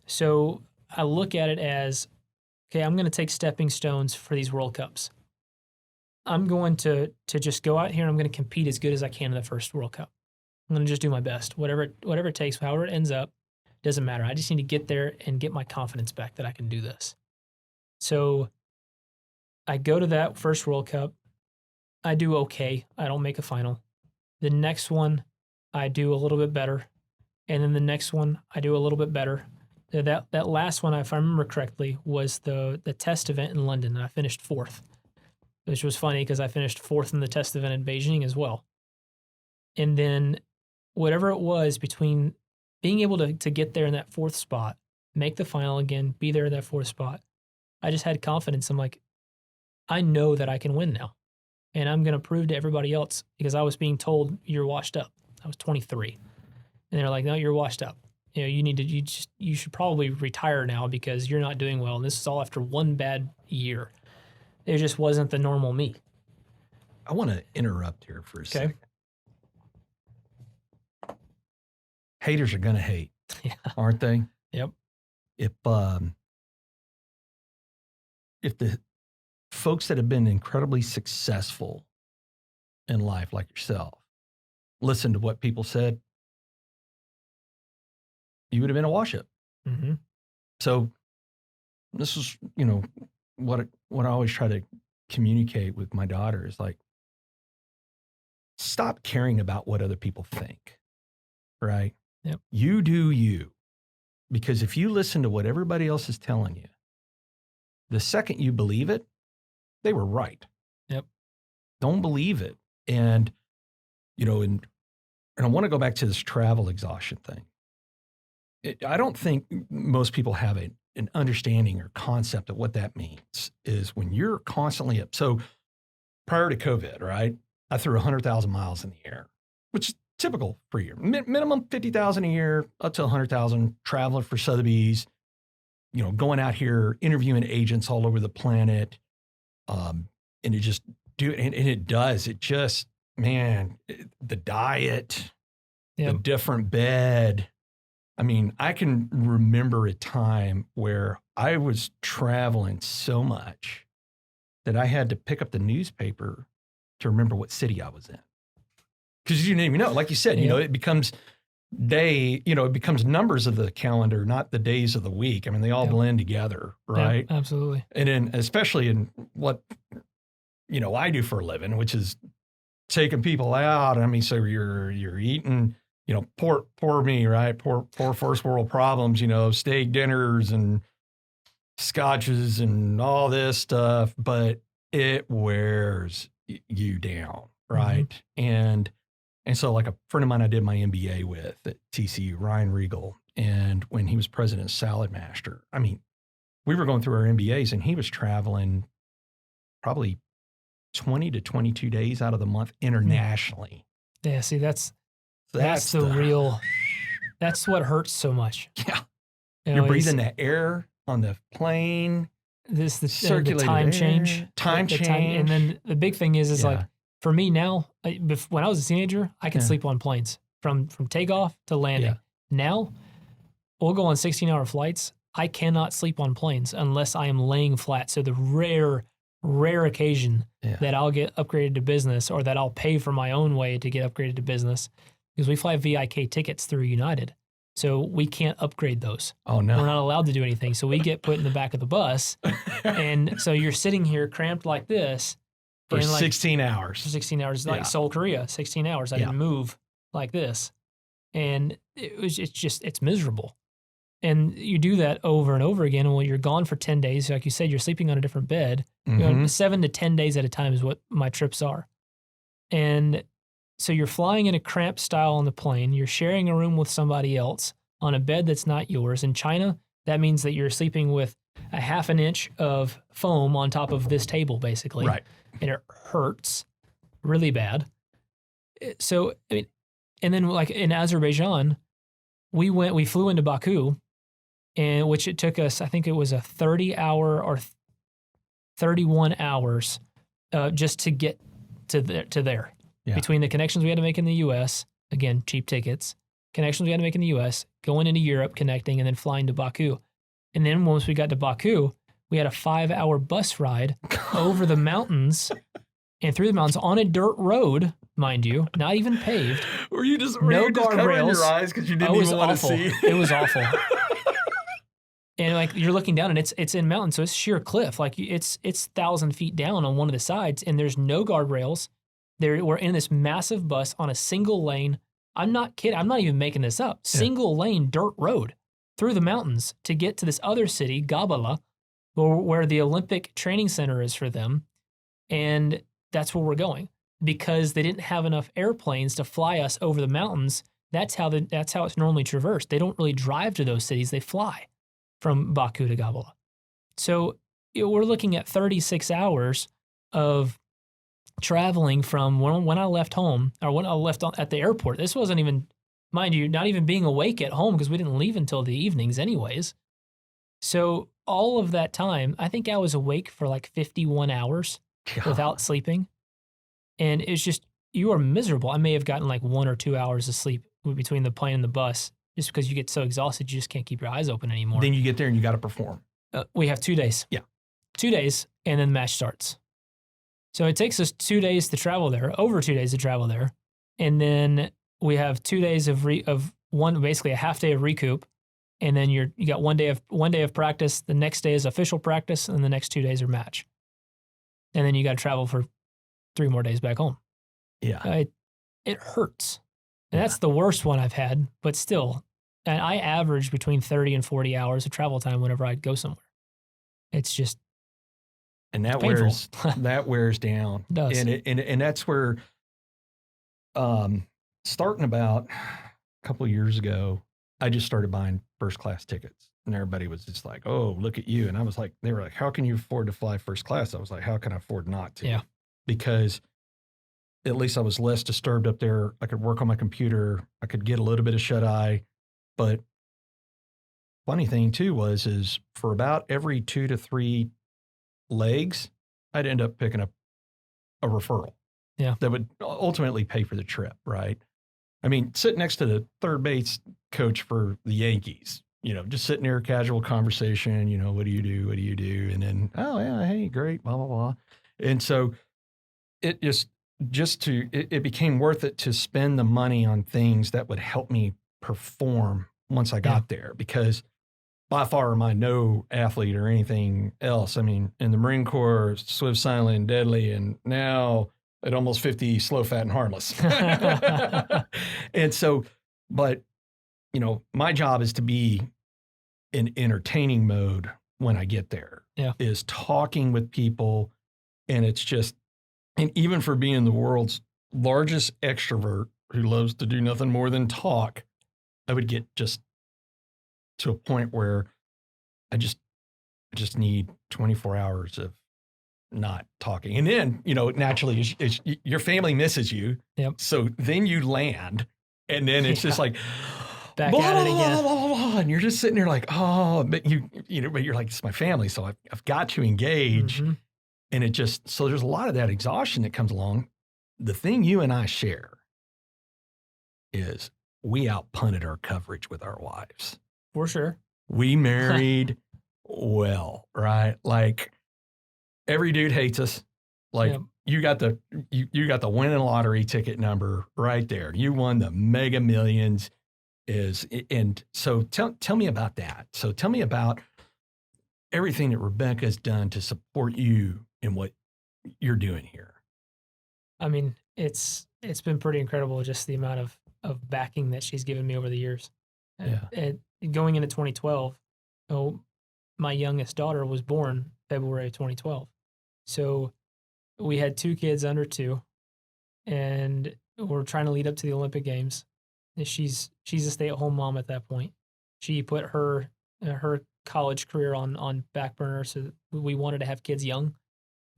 So I look at it as, okay, I'm going to take stepping stones for these World Cups. I'm going to just go out here and I'm going to compete as good as I can in the first World Cup. I'm going to just do my best, whatever it takes, however it ends up, doesn't matter. I just need to get there and get my confidence back that I can do this. So I go to that first World Cup. I do okay. I don't make a final. The next one, I do a little bit better. And then the next one, I do a little bit better. That last one, if I remember correctly, was the test event in London, and I finished 4th, which was funny because I finished 4th in the test event in Beijing as well. And then whatever it was between being able to get there in that 4th spot, make the final again, be there in that 4th spot, I just had confidence. I'm like, I know that I can win now. And I'm going to prove to everybody else, because I was being told you're washed up. I was 23. And they're like, no, you're washed up. You should probably retire now because you're not doing well. And this is all after one bad year. It just wasn't the normal me. I want to interrupt here for a second. Haters are going to hate, aren't they? Yep. If the folks that have been incredibly successful in life, like yourself, listen to what people said, you would have been a wash-up. Mm-hmm. So this is, what I always try to communicate with my daughter is like, stop caring about what other people think, right? Yep. You do you. Because if you listen to what everybody else is telling you, the second you believe it, they were right. Yep. Don't believe it. And, and I want to go back to this travel exhaustion thing. I don't think most people have an understanding or concept of what that means is when you're constantly up. So prior to COVID, right, I threw 100,000 miles in the air, which is typical for a year. Minimum 50,000 a year, up to 100,000, traveling for Sotheby's, going out here, interviewing agents all over the planet. And it just the diet, the different bed. I mean, I can remember a time where I was traveling so much that I had to pick up the newspaper to remember what city I was in. Because you didn't even know, like you said, it becomes it becomes numbers of the calendar, not the days of the week. I mean, they all blend together, right? Yeah, absolutely. And then especially in what, I do for a living, which is taking people out. I mean, so you're eating, poor me, right? Poor first world problems, steak dinners and scotches and all this stuff, but it wears you down, right? Mm-hmm. And so like a friend of mine I did my MBA with at TCU, Ryan Regal, and when he was president of Salad Master, I mean, we were going through our MBAs and he was traveling probably 20 to 22 days out of the month internationally. Yeah, see, that's what hurts so much. Yeah. You're breathing the air on the plane. The time change. And then the big thing is like, for me now, when I was a teenager, I could sleep on planes from takeoff to landing. Yeah. Now, we'll go on 16-hour flights. I cannot sleep on planes unless I am laying flat. So the rare occasion that I'll get upgraded to business or that I'll pay for my own way to get upgraded to business, because we fly VIK tickets through United. So we can't upgrade those. Oh, no. We're not allowed to do anything. So we get put in the back of the bus. And so you're sitting here cramped like this. For 16 hours. For 16 hours. Like Seoul, Korea, 16 hours. I didn't move like this. And it's miserable. And you do that over and over again. And when you're gone for 10 days, like you said, you're sleeping on a different bed. Mm-hmm. 7 to 10 days at a time is what my trips are. And so you're flying in a cramped style on the plane. You're sharing a room with somebody else on a bed that's not yours. In China, that means that you're sleeping with a half an inch of foam on top of this table, basically. Right. And it hurts really bad. So, I mean, and then like in Azerbaijan, we flew into Baku and which it took us, I think it was a 30-hour or 31 hours just to get to there. Yeah. Between the connections we had to make in the U.S., again, cheap tickets, connections we had to make in the U.S., going into Europe, connecting, and then flying to Baku. And then once we got to Baku, we had a 5-hour bus ride over the mountains and through the mountains on a dirt road, mind you, not even paved. Were you just covering your eyes because you didn't even want to see? It was awful. And like you're looking down and it's in mountains, so it's sheer cliff. Like it's 1,000 feet down on one of the sides, and there's no guardrails. We're in this massive bus on a single lane. I'm not kidding. I'm not even making this up. Single lane dirt road through the mountains to get to this other city, Gabala, where the Olympic training center is for them. And that's where we're going because they didn't have enough airplanes to fly us over the mountains. That's how it's normally traversed. They don't really drive to those cities. They fly from Baku to Gabala. So we're looking at 36 hours of traveling from when I left home or when I left at the airport. This wasn't even, mind you, not even being awake at home because we didn't leave until the evenings anyways. So all of that time, I think I was awake for like 51 hours without sleeping. And it's just, you are miserable. I may have gotten like 1 or 2 hours of sleep between the plane and the bus just because you get so exhausted, you just can't keep your eyes open anymore. Then you get there and you got to perform. We have 2 days. Yeah. 2 days, and then the match starts. So it takes us 2 days to travel there, over 2 days to travel there. And then we have 2 days of basically a half day of recoup. And then you got 1 day of practice. The next day is official practice, and the next 2 days are match. And then you got to travel for 3 more days back home. Yeah. It hurts. And that's the worst one I've had, but still. And I average between 30 and 40 hours of travel time whenever I'd go somewhere. It's just, and that wears down. It does. And that's where, starting about a couple of years ago, I just started buying first class tickets, and everybody was just like, "Oh, look at you!" And I was like, "They were like, how can you afford to fly first class?" I was like, "How can I afford not to?" Yeah. Because at least I was less disturbed up there. I could work on my computer. I could get a little bit of shut eye. But funny thing too is for about every 2 to 3 legs, I'd end up picking up a referral. Yeah. That would ultimately pay for the trip, right? I mean, sitting next to the third base coach for the Yankees, just sitting there, casual conversation, what do you do? What do you do? And then, oh yeah, hey, great, blah, blah, blah. And so it it became worth it to spend the money on things that would help me perform once I got there, because by far am I no athlete or anything else. I mean, in the Marine Corps, swift, silent, deadly, and now at almost 50, slow, fat, and harmless. And so, but, my job is to be in entertaining mode when I get there, is talking with people. And it's just, and even for being the world's largest extrovert who loves to do nothing more than talk, I would get just to a point where I just need 24 hours of not talking. And then, naturally your family misses you. Yep. So then you land, and then it's just like back at it again. Blah, blah, blah, and you're just sitting there like, oh, but but you're like, it's my family, so I've got to engage. Mm-hmm. And so there's a lot of that exhaustion that comes along. The thing you and I share is we outpunted our coverage with our wives. For sure. We married well, right? Like every dude hates us. Like you got the winning lottery ticket number right there. You won the Mega Millions. And so tell me about that. So tell me about everything that Rebecca's done to support you in what you're doing here. I mean, it's been pretty incredible, just the amount of backing that she's given me over the years. And going into 2012, my youngest daughter was born February of 2012. So we had 2 kids under 2, and we're trying to lead up to the Olympic Games. She's a stay-at-home mom at that point. She put her college career on back burner, so we wanted to have kids young.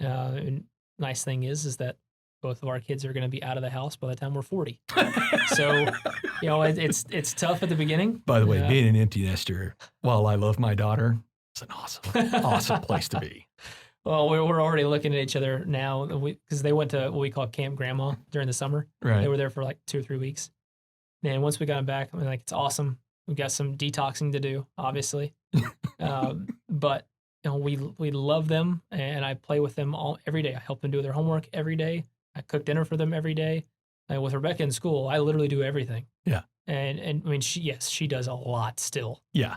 And nice thing is that both of our kids are going to be out of the house by the time we're 40. So, it's tough at the beginning. By the way, being an empty nester, while I love my daughter, it's an awesome place to be. Well, we're already looking at each other now because they went to what we call Camp Grandma during the summer. Right. They were there for like 2 or 3 weeks. And once we got them back, I mean, like, it's awesome. We've got some detoxing to do, obviously. But we love them, and I play with them every day. I help them do their homework every day. I cook dinner for them every day. And with Rebecca in school, I literally do everything. Yeah. And I mean, she does a lot still. Yeah.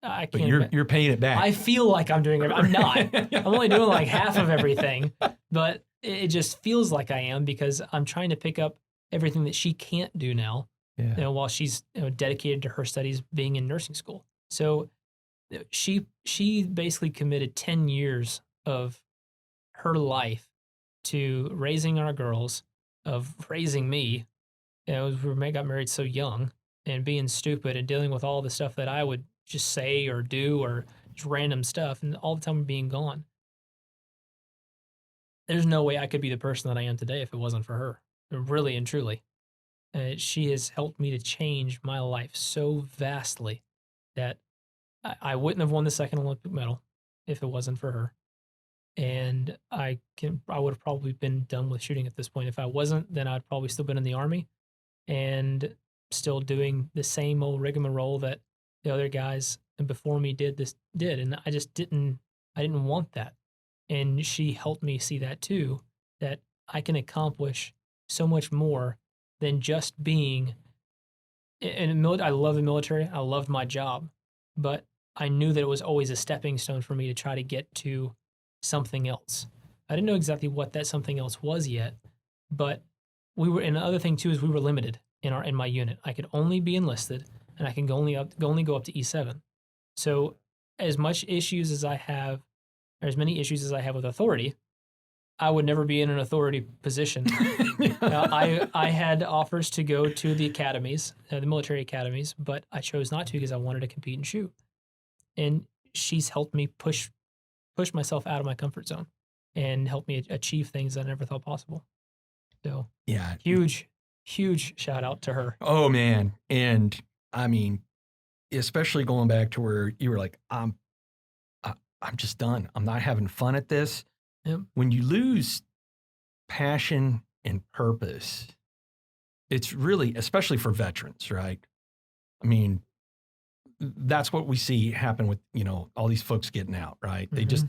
I But can't. you're paying it back. I feel like I'm doing it. I'm not. I'm only doing like half of everything, but it just feels like I am because I'm trying to pick up everything that she can't do now. Yeah. While she's dedicated to her studies, being in nursing school. So she basically committed 10 years of her life to raising our girls, of raising me. We got married so young, and being stupid and dealing with all the stuff that I would just say or do or just random stuff, and all the time being gone. There's no way I could be the person that I am today if it wasn't for her, really and truly. She has helped me to change my life so vastly that I wouldn't have won the second Olympic medal if it wasn't for her. And I would have probably been done with shooting at this point. If I wasn't, then I'd probably still been in the Army and still doing the same old rigmarole that the other guys before me did. And I just didn't want that. And she helped me see that too, that I can accomplish so much more than just being in the military. I love the military. I loved my job, but I knew that it was always a stepping stone for me to try to get to something else. I didn't know exactly what that something else was yet, but and the other thing too is we were limited in my unit. I could only be enlisted, and I can only go up to E7. So as much issues as I have, or as many issues as I have with authority, I would never be in an authority position. I had offers to go to the academies, the military academies, but I chose not to because I wanted to compete and shoot. And she's helped me push myself out of my comfort zone and helped me achieve things that I never thought possible. So yeah, huge shout out to her. Oh man. And I mean, especially going back to where you were like, I'm just done. I'm not having fun at this. Yep. When you lose passion and purpose, it's really, especially for veterans, right? I mean, that's what we see happen with, all these folks getting out, right? They just,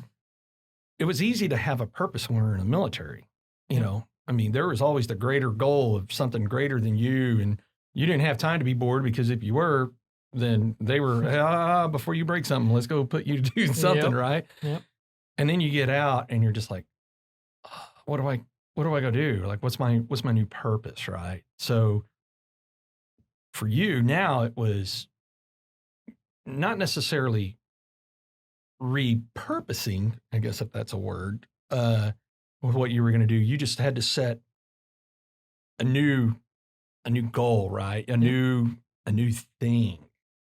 it was easy to have a purpose when we were in the military, you know? I mean, there was always the greater goal of something greater than you, and you didn't have time to be bored because if you were, then they were, before you break something, let's go put you to do something, right? Yep. And then you get out and you're just like, what do I go do? Like, what's my new purpose, right? So for you now, it was not necessarily repurposing, I guess if that's a word, with what you were going to do. You just had to set a new goal, right? A new thing.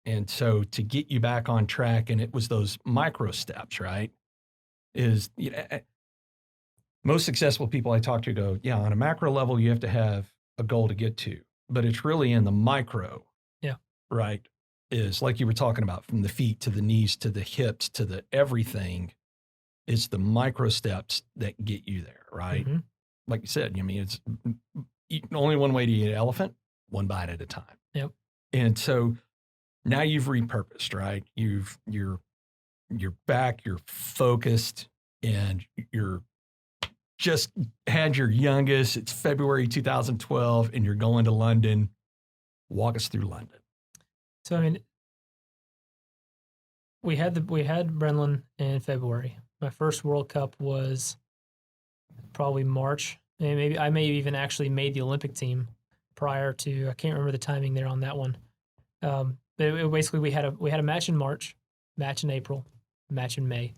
And so to get you back on track, and it was those micro steps, right? Most successful people I talk to go, yeah, on a macro level, you have to have a goal to get to, but it's really in the micro. Yeah. Right. Is like you were talking about, from the feet to the knees, to the hips, to the everything. It's the micro steps that get you there. Right. Mm-hmm. Like you said, I mean, it's only one way to eat an elephant, one bite at a time. Yep. And so now you've repurposed, right? You're back, you're focused, and you're just had your youngest. It's February 2012, and you're going to London. Walk us through London. So, I mean, we had Brenlin in February. My first World Cup was probably March. And I may have even actually made the Olympic team prior to, I can't remember the timing there on that one. Basically we had a match in March, match in April, match in May,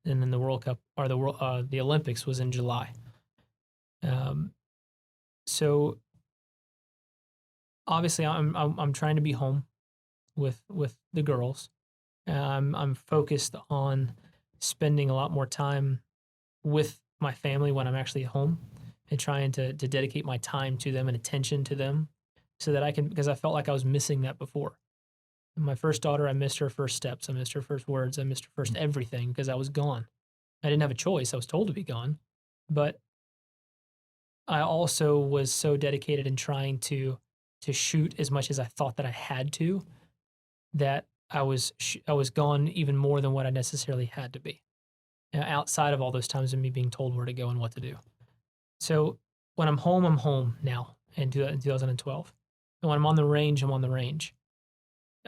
and then the World Cup, or the Olympics, was in July. So obviously I'm trying to be home with the girls. I'm focused on spending a lot more time with my family when I'm actually at home. and trying to dedicate my time to them and attention to them so that I can, because I felt like I was missing that before. My first daughter, I missed her first steps. I missed her first words. I missed her first everything because I was gone. I didn't have a choice. I was told to be gone. But I also was so dedicated in trying to shoot as much as I thought that I had to, that I was gone even more than what I necessarily had to be, outside of all those times of me being told where to go and what to do. So when I'm home now in 2012. And when I'm on the range, I'm on the range.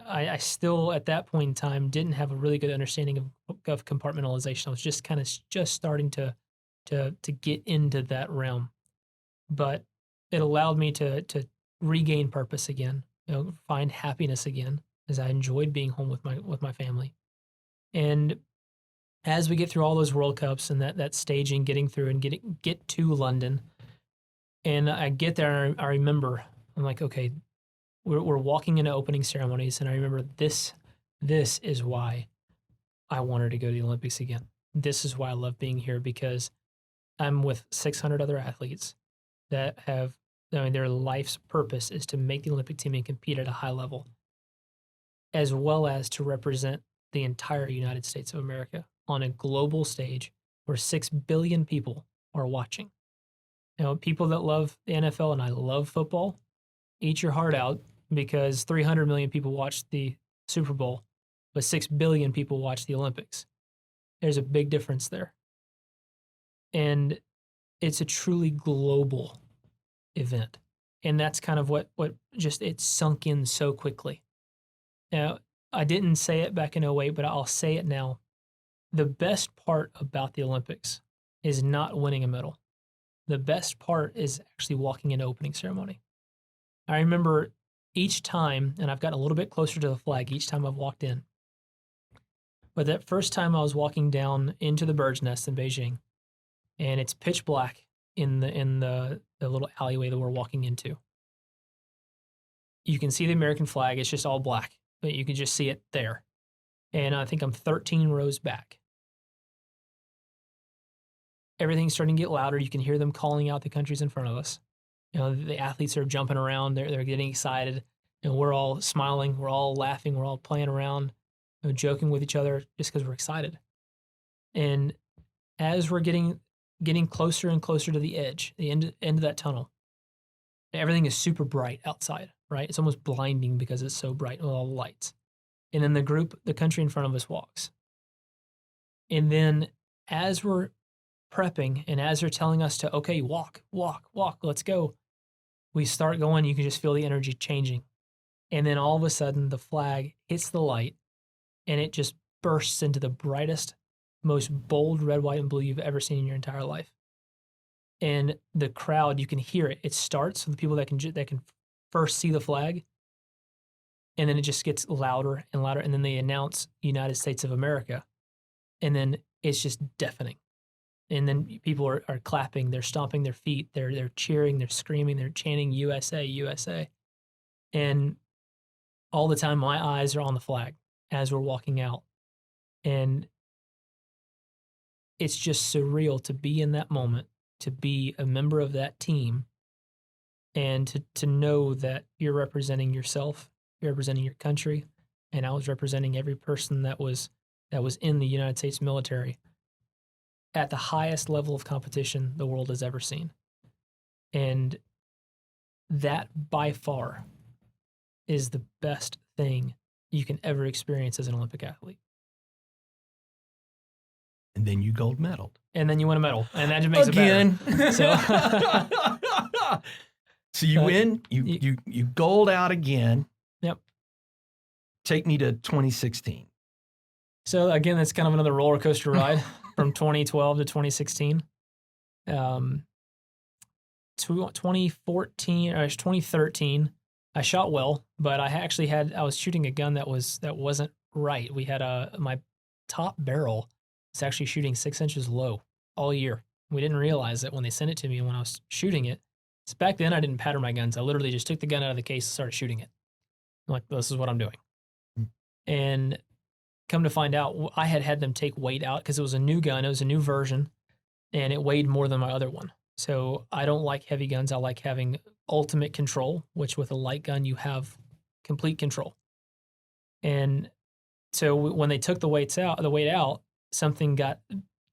I still, at that point in time, didn't have a really good understanding of compartmentalization. I was just kind of just starting to get into that realm. But it allowed me to regain purpose again, find happiness again, as I enjoyed being home with my family. And as we get through all those World Cups and that staging, getting through and get to London, and I get there, and I remember, I'm like, okay, we're walking into opening ceremonies, and I remember this is why I wanted to go to the Olympics again. This is why I love being here, because I'm with 600 other athletes that have, their life's purpose is to make the Olympic team and compete at a high level, as well as to represent the entire United States of America on a global stage where 6 billion people are watching. People that love the NFL, and I love football, eat your heart out, because 300 million people watch the Super Bowl, but 6 billion people watch the Olympics. There's a big difference there. And it's a truly global event. And that's kind of what just, it sunk in so quickly. Now, I didn't say it back in 2008, but I'll say it now. The best part about the Olympics is not winning a medal. The best part is actually walking into opening ceremony. I remember each time, and I've gotten a little bit closer to the flag each time I've walked in, but that first time I was walking down into the bird's nest in Beijing, and it's pitch black in the little alleyway that we're walking into. You can see the American flag. It's just all black, but you can just see it there. And I think I'm 13 rows back. Everything's starting to get louder. You can hear them calling out the countries in front of us. The athletes are jumping around. They're getting excited. And we're all smiling. We're all laughing. We're all playing around, joking with each other just because we're excited. And as we're getting closer and closer to the edge, the end of that tunnel, everything is super bright outside, right? It's almost blinding because it's so bright with all the lights. And then the country in front of us walks. And then as we're prepping and as they're telling us to, okay, walk, let's go, we start going, you can just feel the energy changing. And then all of a sudden the flag hits the light and it just bursts into the brightest, most bold red, white, and blue you've ever seen in your entire life. And the crowd, you can hear it. It starts with the people that can first see the flag, and then it just gets louder and louder, and then they announce United States of America, and then it's just deafening. And then people are clapping, they're stomping their feet, they're cheering, they're screaming, they're chanting USA, USA. And all the time my eyes are on the flag as we're walking out. And it's just surreal to be in that moment, to be a member of that team, and to know that you're representing yourself, you're representing your country, and I was representing every person that was in the United States military at the highest level of competition the world has ever seen. And that by far is the best thing you can ever experience as an Olympic athlete. And then you gold medaled. And then you win a medal. And that just makes Again. it better. So you win, you gold out again. Yep. Take me to 2016. So again, that's kind of another roller coaster ride from 2012 to 2016. 2013, I shot well, but I was shooting a gun that wasn't right. We had my top barrel was actually shooting 6 inches low all year. We didn't realize it when they sent it to me, and when I was shooting it. So back then I didn't pattern my guns. I literally just took the gun out of the case and started shooting it. I'm like, this is what I'm doing. And come to find out, I had them take weight out because it was a new gun. It was a new version, and it weighed more than my other one. So I don't like heavy guns. I like having ultimate control, which with a light gun, you have complete control. And so when they took the weight out, something got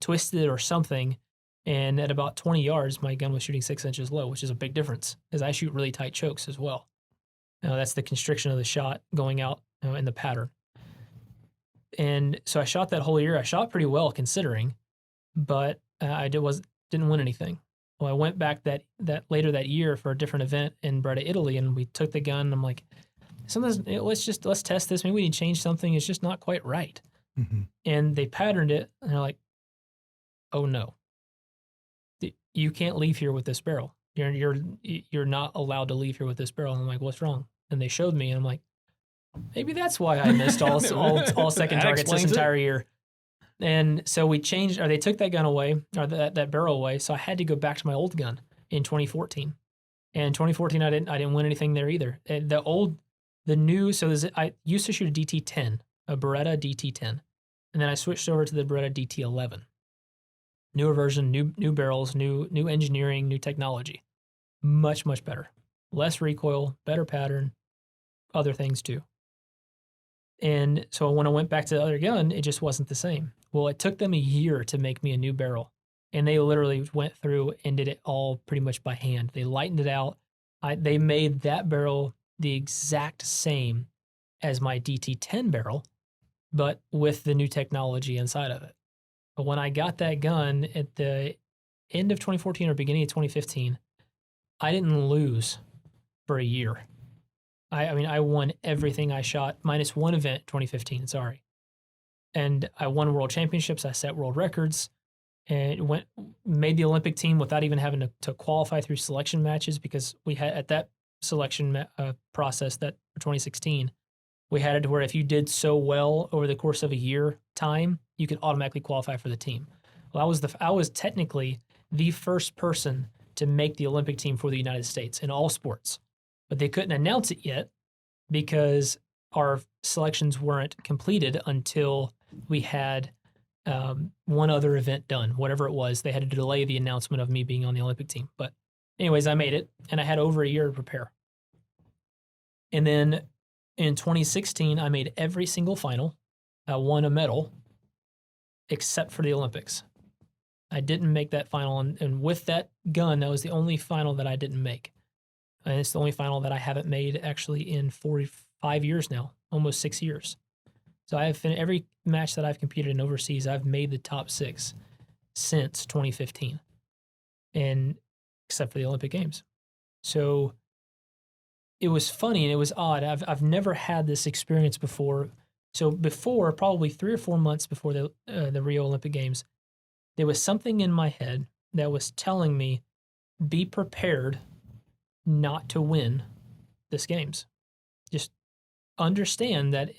twisted or something. And at about 20 yards, my gun was shooting 6 inches low, which is a big difference because I shoot really tight chokes as well. Now that's the constriction of the shot going out in the pattern. And so I shot that whole year. I shot pretty well considering, but I didn't win anything. Well, I went back that later that year for a different event in Breda, Italy, and we took the gun. And I'm like, let's test this. Maybe we need to change something. It's just not quite right. Mm-hmm. And they patterned it, and they're like, oh no, you can't leave here with this barrel. You're not allowed to leave here with this barrel. And I'm like, what's wrong? And they showed me, and I'm like, maybe that's why I missed all second targets this entire year. And so they took that gun away, or that barrel away. So I had to go back to my old gun in 2014. And 2014, I didn't win anything there either. I used to shoot a DT10, a Beretta DT10, and then I switched over to the Beretta DT11. Newer version, new barrels, new engineering, new technology, much better, less recoil, better pattern, other things too. And so when I went back to the other gun, it just wasn't the same. Well, it took them a year to make me a new barrel, and they literally went through and did it all pretty much by hand. They lightened it out. They made that barrel the exact same as my DT10 barrel, but with the new technology inside of it. But when I got that gun at the end of 2014 or beginning of 2015, I didn't lose for a year. I won everything I shot, minus one event, 2015, sorry. And I won world championships. I set world records and made the Olympic team without even having to qualify through selection matches, because we had at that selection process that for 2016, we had it to where if you did so well over the course of a year time, you could automatically qualify for the team. Well, I was technically the first person to make the Olympic team for the United States in all sports, but they couldn't announce it yet because our selections weren't completed until we had one other event done, whatever it was. They had to delay the announcement of me being on the Olympic team. But anyways, I made it, and I had over a year to prepare. And then in 2016, I made every single final. I won a medal, except for the Olympics. I didn't make that final, and with that gun, that was the only final that I didn't make. And it's the only final that I haven't made actually in 45 years now, almost 6 years. So every match that I've competed in overseas, I've made the top 6 since 2015, and except for the Olympic Games. So it was funny and it was odd. I've never had this experience before. So before, probably 3 or 4 months before the Rio Olympic Games, there was something in my head that was telling me, be prepared not to win this games. Just understand that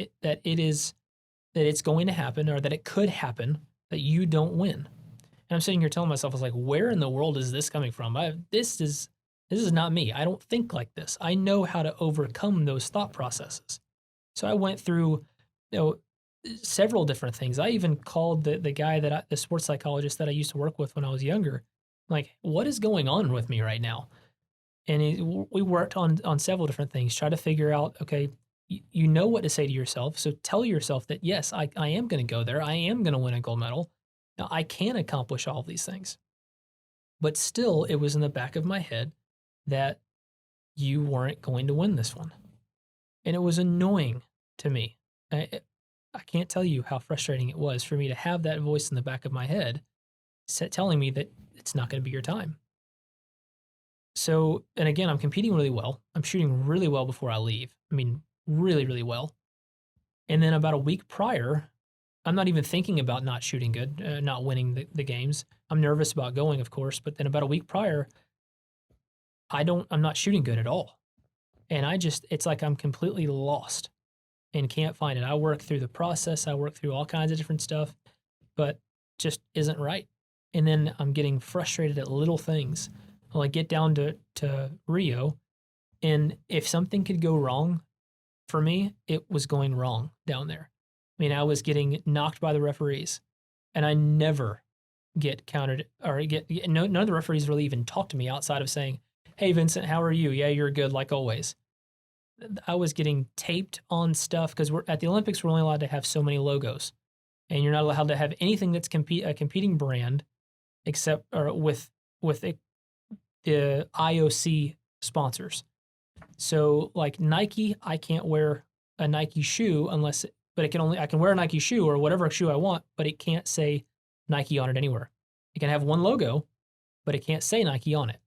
it's going to happen, or that it could happen, that you don't win. And I'm sitting here telling myself, I was like, where in the world is this coming from? This is not me. I don't think like this. I know how to overcome those thought processes. So I went through, several different things. I even called the guy the sports psychologist that I used to work with when I was younger. Like, what is going on with me right now? And we worked on several different things, try to figure out, okay, you know what to say to yourself. So tell yourself that, yes, I am going to go there. I am going to win a gold medal. Now, I can accomplish all of these things. But still, it was in the back of my head that you weren't going to win this one. And it was annoying to me. I can't tell you how frustrating it was for me to have that voice in the back of my head telling me that it's not going to be your time. So, and again, I'm competing really well. I'm shooting really well before I leave. I mean, really, really well. And then about a week prior, I'm not even thinking about not shooting good, not winning the games. I'm nervous about going, of course, but then about a week prior, I'm not shooting good at all. And it's like I'm completely lost and can't find it. I work through the process. I work through all kinds of different stuff, but just isn't right. And then I'm getting frustrated at little things. Well, I get down to Rio, and if something could go wrong for me, it was going wrong down there. I mean, I was getting knocked by the referees, and I never get counted or none of the referees really even talked to me outside of saying, "Hey, Vincent, how are you? Yeah, you're good, like always." I was getting taped on stuff because we're at the Olympics. We're only allowed to have so many logos, and you're not allowed to have anything that's a competing brand, except or with the IOC sponsors. So like Nike, I can't wear a Nike shoe but I can wear a Nike shoe or whatever shoe I want, but it can't say Nike on it anywhere. It can have one logo, but it can't say Nike on it.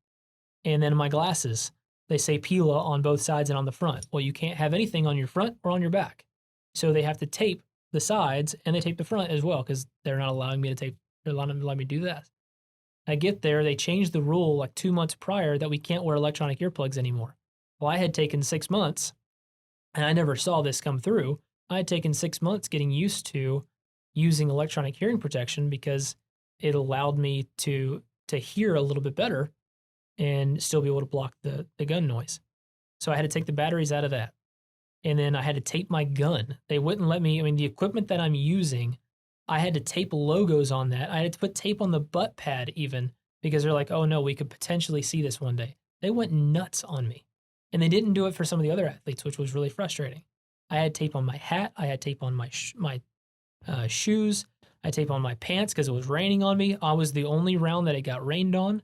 And then my glasses, they say Pila on both sides and on the front. Well, you can't have anything on your front or on your back. So they have to tape the sides and they tape the front as well because they're not allowing me to tape. They're not allowing me to do that. I get there, they changed the rule like 2 months prior that we can't wear electronic earplugs anymore. Well, I had taken 6 months, and I never saw this come through. I had taken 6 months getting used to using electronic hearing protection because it allowed me to hear a little bit better and still be able to block the gun noise. So I had to take the batteries out of that. And then I had to tape my gun. They wouldn't let me, the equipment that I'm using, I had to tape logos on that. I had to put tape on the butt pad even because they're like, oh no, we could potentially see this one day. They went nuts on me. And they didn't do it for some of the other athletes, which was really frustrating. I had tape on my hat. I had tape on my shoes. I had tape on my pants because it was raining on me. I was the only round that it got rained on.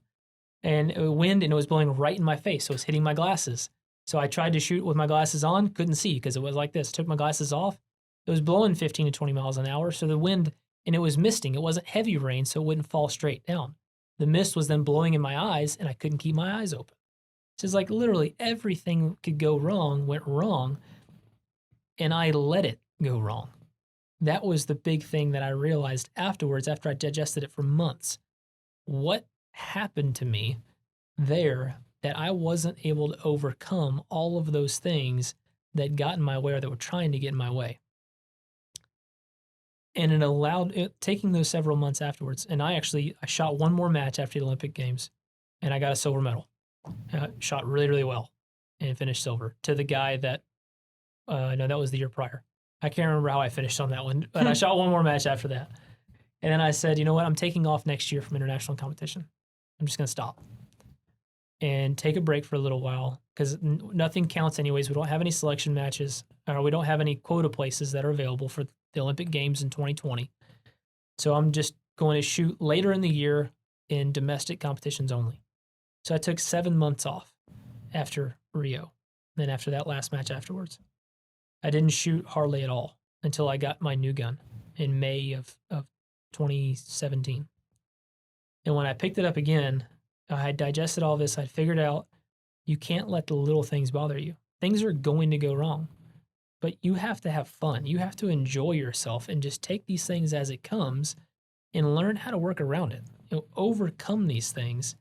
And it wind and it was blowing right in my face. So it was hitting my glasses. So I tried to shoot with my glasses on, couldn't see because it was like this. Took my glasses off. It was blowing 15 to 20 miles an hour. So the wind, and it was misting. It wasn't heavy rain, so it wouldn't fall straight down. The mist was then blowing in my eyes, and I couldn't keep my eyes open. So it's like literally everything could go wrong, went wrong, and I let it go wrong. That was the big thing that I realized afterwards, after I digested it for months. What happened to me there that I wasn't able to overcome all of those things that got in my way or that were trying to get in my way? And it allowed it, taking those several months afterwards. And I shot one more match after the Olympic Games and I got a silver medal. Shot really, really well and finished silver to the guy that, no, that was the year prior. I can't remember how I finished on that one, but I shot one more match after that. And then I said, you know what? I'm taking off next year from international competition. I'm just going to stop and take a break for a little while because nothing counts anyways. We don't have any selection matches or we don't have any quota places that are available for the Olympic Games in 2020. So I'm just going to shoot later in the year in domestic competitions only. So I took 7 months off after Rio. Then after that last match afterwards, I didn't shoot hardly at all until I got my new gun in May of 2017. And when I picked it up again, I had digested all this. I'd figured out you can't let the little things bother you. Things are going to go wrong, but you have to have fun. You have to enjoy yourself and just take these things as it comes and learn how to work around it. Overcome these things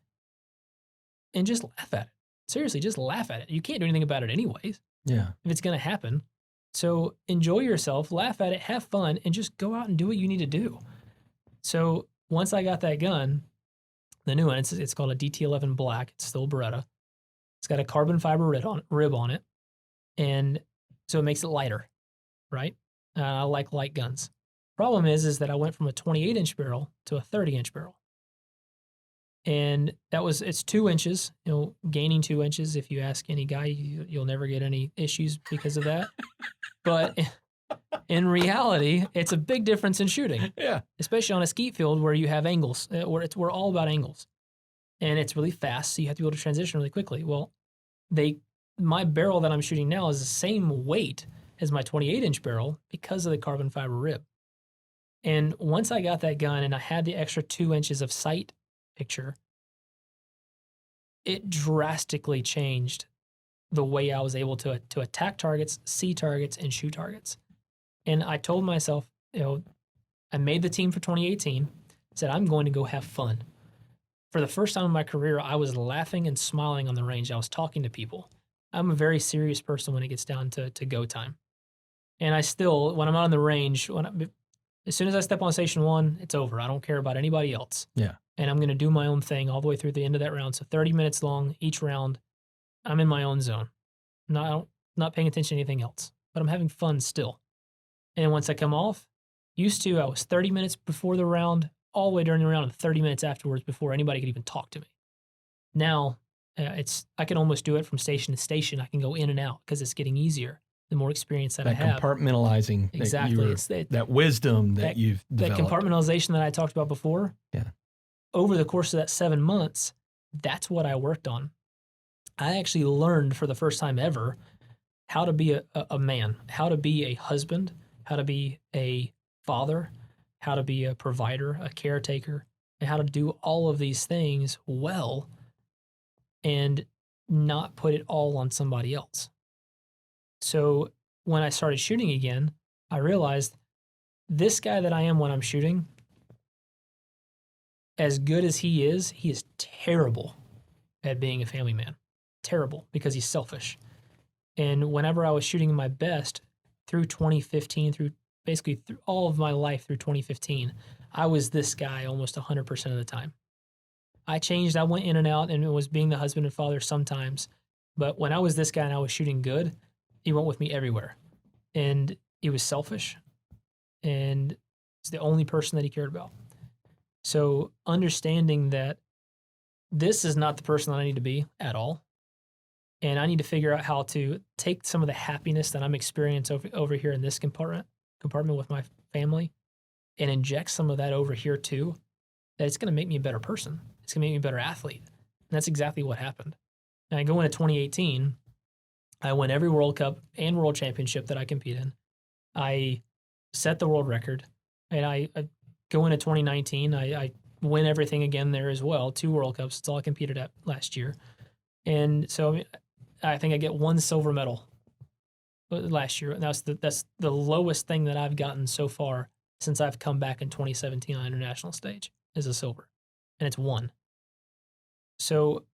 and just laugh at it. Seriously, just laugh at it. You can't do anything about it anyways. Yeah. If it's going to happen. So enjoy yourself, laugh at it, have fun, and just go out and do what you need to do. So once I got that gun, the new one, it's called a DT11 Black. It's still Beretta. It's got a carbon fiber rib on it. And so it makes it lighter, right? I like light guns. Problem is that I went from a 28-inch barrel to a 30-inch barrel. And it's 2 inches, gaining 2 inches. If you ask any guy, you'll never get any issues because of that. But in reality, it's a big difference in shooting. Yeah. Especially on a skeet field where you have angles, we're all about angles. And it's really fast, so you have to be able to transition really quickly. Well, my barrel that I'm shooting now is the same weight as my 28-inch barrel because of the carbon fiber rib. And once I got that gun and I had the extra 2 inches of sight picture, it drastically changed the way I was able to attack targets, see targets, and shoot targets. And I told myself, I made the team for 2018, said I'm going to go have fun. For the first time in my career, I was laughing and smiling on the range. I was talking to people. I'm a very serious person when it gets down to go time. And I still, when I'm out on the range, as soon as I step on station 1, it's over. I don't care about anybody else. Yeah. And I'm going to do my own thing all the way through the end of that round. So 30 minutes long, each round, I'm in my own zone. Not paying attention to anything else, but I'm having fun still. And once I come off, I was 30 minutes before the round all the way during the round and 30 minutes afterwards before anybody could even talk to me. Now, I can almost do it from station to station. I can go in and out because it's getting easier. The more experience that I have. Compartmentalizing. Exactly. That wisdom that you've developed. That compartmentalization that I talked about before. Yeah. Over the course of that 7 months, that's what I worked on. I actually learned for the first time ever how to be a man, how to be a husband, how to be a father, how to be a provider, a caretaker, and how to do all of these things well and not put it all on somebody else. So when I started shooting again, I realized this guy that I am when I'm shooting, as good as he is terrible at being a family man. Terrible, because he's selfish. And whenever I was shooting my best through 2015, through all of my life through 2015, I was this guy almost 100% of the time. I changed, I went in and out, and it was being the husband and father sometimes. But when I was this guy and I was shooting good, he went with me everywhere. And he was selfish. And it's the only person that he cared about. So understanding that this is not the person that I need to be at all. And I need to figure out how to take some of the happiness that I'm experiencing over here in this compartment with my family and inject some of that over here too, that it's going to make me a better person. It's going to make me a better athlete. And that's exactly what happened. And I go into 2018, I win every World Cup and World Championship that I compete in. I set the world record. And I go into 2019, I win everything again there as well. 2 World Cups, it's all I competed at last year. And so I think I get 1 silver medal last year. And that's the lowest thing that I've gotten so far since I've come back in 2017 on international stage is a silver. And it's 1. So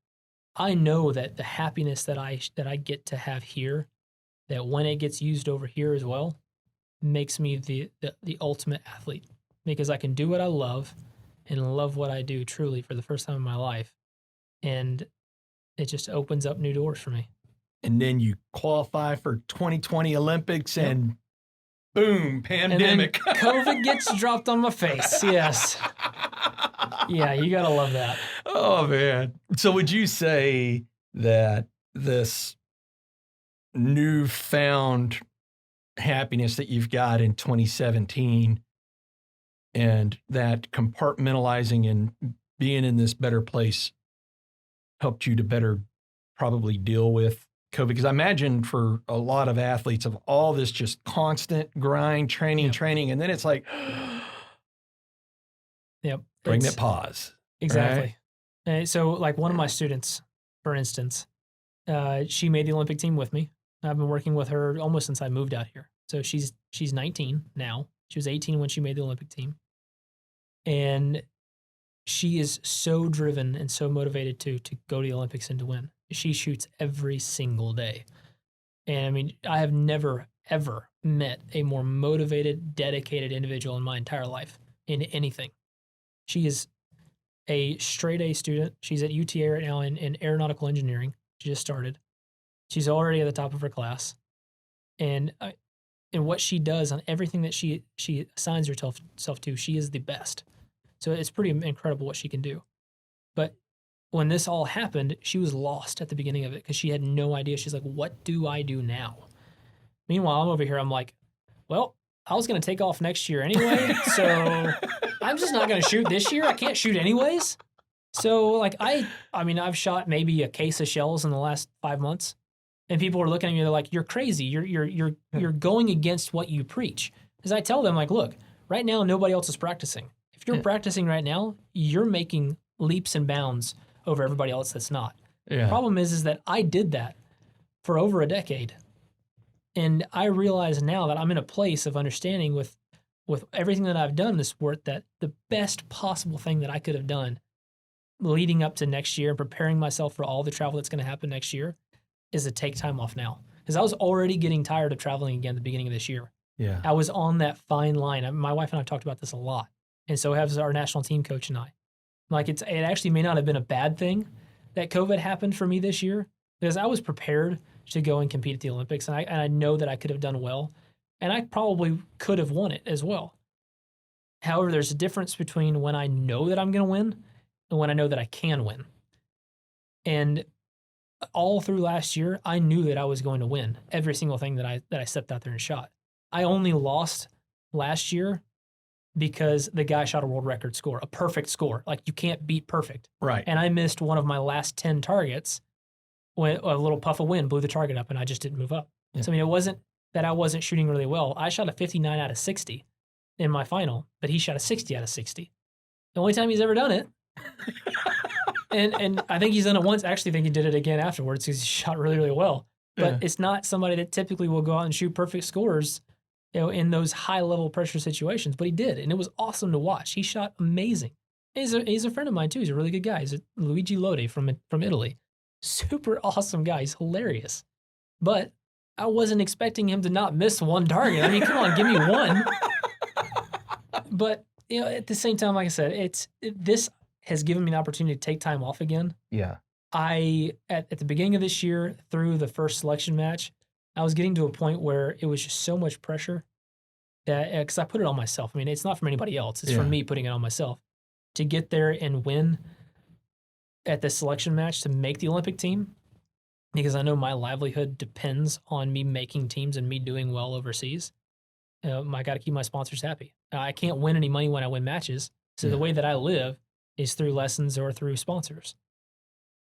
I know that the happiness that I get to have here, that when it gets used over here as well, makes me the ultimate athlete, because I can do what I love and love what I do truly for the first time in my life. And it just opens up new doors for me. And then you qualify for 2020 Olympics and boom, pandemic. And then COVID gets dropped on my face. Yes. Yeah, you got to love that. Oh, man. So would you say that this newfound happiness that you've got in 2017 and that compartmentalizing and being in this better place helped you to better probably deal with COVID? Because I imagine for a lot of athletes of all this just constant grind, training, and then it's like, bring that pause. Exactly. Right? So like one of my students, for instance, she made the Olympic team with me. I've been working with her almost since I moved out here. So she's 19 now. She was 18 when she made the Olympic team. And she is so driven and so motivated to go to the Olympics and to win. She shoots every single day. And I mean, I have never, ever met a more motivated, dedicated individual in my entire life in anything. She is a straight A student. She's at UTA right now in aeronautical engineering. She just started. She's already at the top of her class. And what she does on everything that she assigns herself to, she is the best. So it's pretty incredible what she can do. But when this all happened, she was lost at the beginning of it because she had no idea. She's like, what do I do now? Meanwhile, I'm over here. I'm like, well, I was going to take off next year anyway. So I'm just not going to shoot this year. I can't shoot anyways. So like, I mean, I've shot maybe a case of shells in the last 5 months. And people are looking at me, they're like, you're crazy. You're going against what you preach. Because I tell them, like, look, right now, nobody else is practicing. If you're practicing right now, you're making leaps and bounds over everybody else that's not. Yeah. The problem is that I did that for over a decade. And I realize now that I'm in a place of understanding with everything that I've done in the sport, that the best possible thing that I could have done leading up to next year and preparing myself for all the travel that's going to happen next year is to take time off now. Because I was already getting tired of traveling again at the beginning of this year. Yeah, I was on that fine line. My wife and I have talked about this a lot. And so has our national team coach and I. Like it actually may not have been a bad thing that COVID happened for me this year, because I was prepared to go and compete at the Olympics, and I know that I could have done well, and I probably could have won it as well. However, there's a difference between when I know that I'm going to win and when I know that I can win. And all through last year, I knew that I was going to win every single thing that I stepped out there and shot. I only lost last year because the guy shot a world record score, a perfect score. Like, you can't beat perfect. Right. And I missed one of my last 10 targets when a little puff of wind blew the target up and I just didn't move up. Yeah. So, I mean, it wasn't that I wasn't shooting really well. I shot a 59 out of 60 in my final, but he shot a 60 out of 60. The only time he's ever done it. and I think he's done it once. I actually think he did it again afterwards because he shot really, really well. But it's not somebody that typically will go out and shoot perfect scores, in those high level pressure situations. But he did, and it was awesome to watch. He shot amazing. He's a friend of mine too. He's a really good guy. He's a Luigi Lodi from Italy. Super awesome guy. He's hilarious. But I wasn't expecting him to not miss one target. I mean, come on, give me one. But at the same time, like I said, this has given me an opportunity to take time off again. Yeah. At the beginning of this year, through the first selection match, I was getting to a point where it was just so much pressure that, because I put it on myself. I mean, it's not from anybody else. It's from me putting it on myself to get there and win at the selection match to make the Olympic team, because I know my livelihood depends on me making teams and me doing well overseas. I got to keep my sponsors happy. I can't win any money when I win matches. So the way that I live is through lessons or through sponsors.